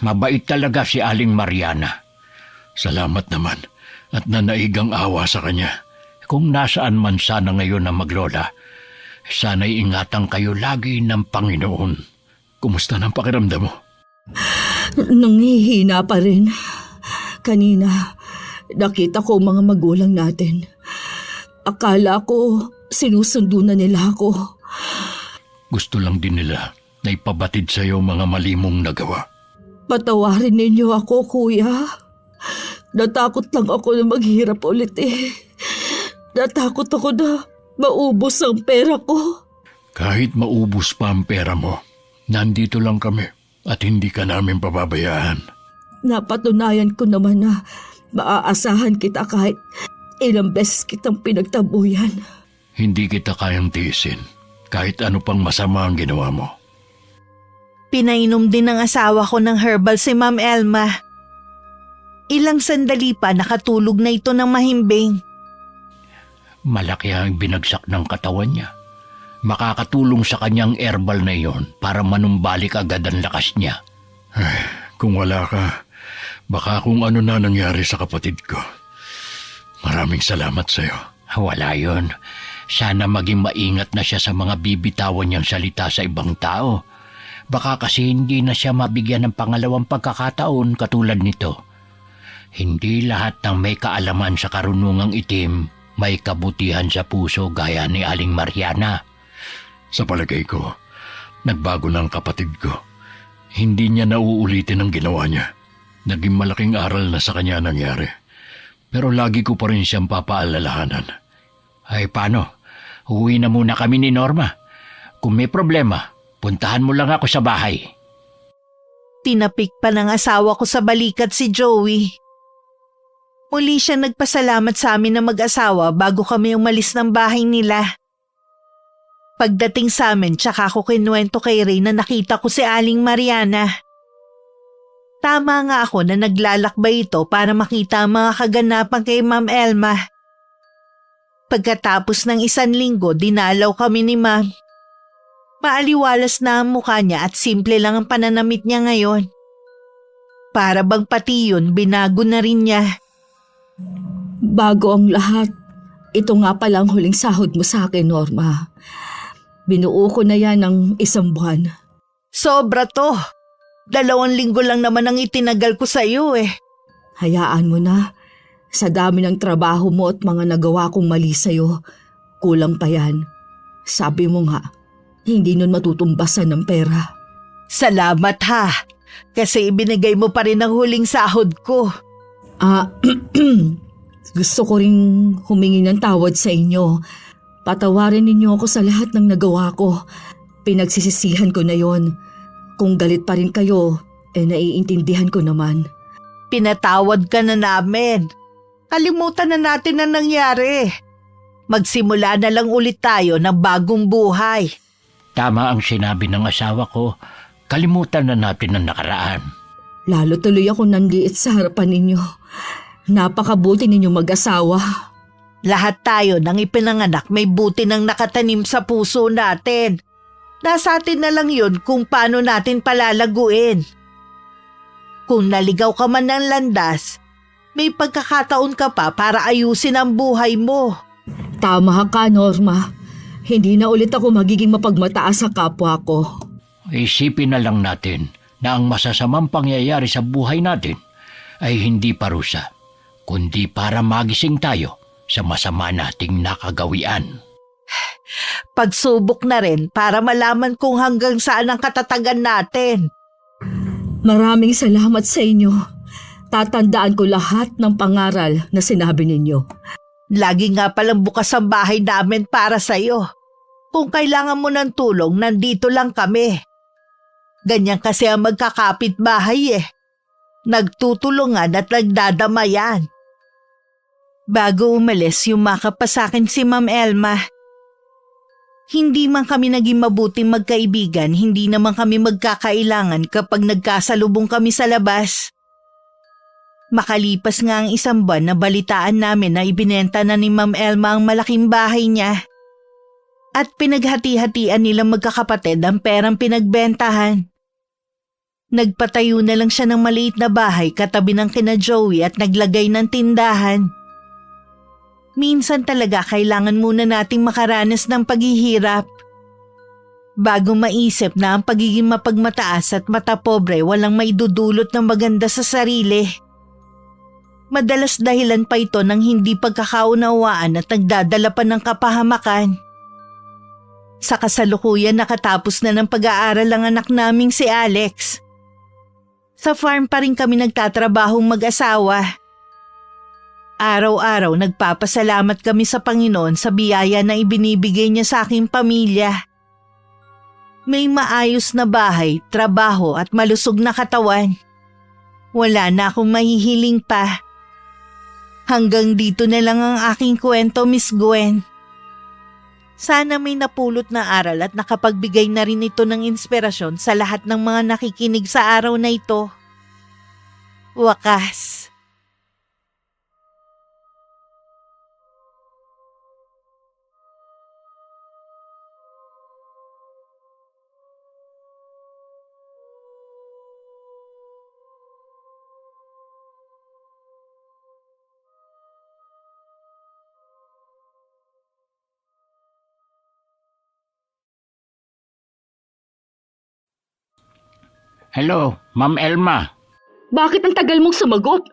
Mabait talaga si Aling Mariana. Salamat naman at nanaig ang awa sa kanya. Kung nasaan man sana ngayon ang maglola, sana'y ingatan kayo lagi ng Panginoon. Kumusta ng pakiramdam mo? Nanghihina pa rin. Kanina, nakita ko ang mga magulang natin. Akala ko sinusundo na nila ako. Gusto lang din nila na ipabatid sa iyo mga mali mong nagawa. Patawarin ninyo ako, kuya. Natakot lang ako na maghirap ulit eh. Natakot ako na maubos ang pera ko. Kahit maubos pa ang pera mo, nandito lang kami at hindi ka namin pababayaan. Napatunayan ko naman na maaasahan kita kahit ilang beses kitang pinagtabuyan. Hindi kita kayang tiisin kahit ano pang masama ang ginawa mo. Pinainom din ng asawa ko ng herbal si Ma'am Elma. Ilang sandali pa nakatulog na ito ng mahimbing. Malaki ang binagsak ng katawan niya. Makakatulong sa kanyang herbal na iyon para manumbalik agad ang lakas niya. Ay, kung wala ka, baka kung ano na nangyari sa kapatid ko. Maraming salamat sa iyo. Wala yun. Sana maging maingat na siya sa mga bibitawan niyang salita sa ibang tao. Baka kasi hindi na siya mabigyan ng pangalawang pagkakataon katulad nito. Hindi lahat ng may kaalaman sa karunungang itim may kabutihan sa puso gaya ni Aling Mariana. Sa palagay ko, nagbago na ang kapatid ko. Hindi niya nauulitin ang ginawa niya. Naging malaking aral na sa kanya nangyari. Pero lagi ko pa rin siyang papaalalahanan. Ay paano? Uwi na muna kami ni Norma. Kung may problema, puntahan mo lang ako sa bahay. Tinapik pa ng asawa ko sa balikat si Joey. Muli siya nagpasalamat sa amin na mag-asawa bago kami umalis ng bahay nila. Pagdating sa amin, tsaka ko kinuwento kay Ray na nakita ko si Aling Mariana. Tama nga ako na naglalakbay ito para makita ang mga kaganapan kay Ma'am Elma. Pagkatapos ng 1 linggo, dinalaw kami ni Ma'am. Maaliwalas na ang mukha niya at simple lang ang pananamit niya ngayon. Para bang pati yun, binago na rin niya. Bago ang lahat, ito nga palang huling sahod mo sa akin, Norma. Binuo ko na yan ng 1 buwan. Sobra to. 2 linggo lang naman ang itinagal ko sa iyo eh. Hayaan mo na. Sa dami ng trabaho mo at mga nagawa kong mali sa'yo, kulang pa yan. Sabi mo nga, hindi nun matutumbasan ng pera. Salamat ha. Kasi ibinigay mo pa rin ang huling sahod ko. Gusto ko ring humingi ng tawad sa inyo. Patawarin ninyo ako sa lahat ng nagawa ko. Pinagsisisihan ko na yon. Kung galit pa rin kayo, naiintindihan ko naman. Pinatawad ka na namin. Kalimutan na natin ang nangyari. Magsimula na lang ulit tayo ng bagong buhay. Tama ang sinabi ng asawa ko. Kalimutan na natin ang nakaraan. Lalo tuloy ako nanliit sa harapan ninyo. Napakabuti ninyo mag-asawa. Lahat tayo nang ipinanganak may buti nang nakatanim sa puso natin. Nasa atin na lang yun kung paano natin palalaguin. Kung naligaw ka man ng landas, may pagkakataon ka pa para ayusin ang buhay mo. Tama ka, Norma. Hindi na ulit ako magiging mapagmataas sa kapwa ko. Isipin na lang natin na ang masasamang pangyayari sa buhay natin ay hindi parusa, kundi para magising tayo sa masama nating nakagawian. Pagsubok na rin para malaman kung hanggang saan ang katatagan natin. Maraming salamat sa inyo. Tatandaan ko lahat ng pangaral na sinabi ninyo. Lagi nga palang bukas ang bahay namin para sa'yo. Kung kailangan mo ng tulong, nandito lang kami. Ganyan kasi ang magkakapit-bahay eh. Nagtutulungan at nagdadamayan. Bago umalis, yumakap pa sa akin si Ma'am Elma. Hindi man kami naging mabuting magkaibigan, hindi naman kami magkakailangan kapag nagkasalubong kami sa labas. Makalipas nga ang isang buwan na balitaan namin na ibinenta na ni Ma'am Elma ang malaking bahay niya. At pinaghati-hatian nilang magkakapatid ang perang pinagbentahan. Nagpatayo na lang siya ng maliit na bahay katabi ng kina Joey at naglagay ng tindahan. Minsan talaga kailangan muna nating makaranas ng paghihirap. Bago maisip na ang pagiging mapagmataas at matapobre walang maidudulot ng maganda sa sarili. Madalas dahilan pa ito ng hindi pagkakaunawaan at nagdadala pa ng kapahamakan. Sa kasalukuyan nakatapos na ng pag-aaral ang anak naming si Alex. Sa farm pa rin kami nagtatrabahong mag-asawa. Araw-araw nagpapasalamat kami sa Panginoon sa biyaya na ibinibigay niya sa aking pamilya. May maayos na bahay, trabaho at malusog na katawan. Wala na akong mahihiling pa. Hanggang dito na lang ang aking kwento, Miss Gwen. Sana may napulot na aral at nakapagbigay na rin ito ng inspirasyon sa lahat ng mga nakikinig sa araw na ito. Wakas. Hello, Ma'am Elma. Bakit ang tagal mong sumagot?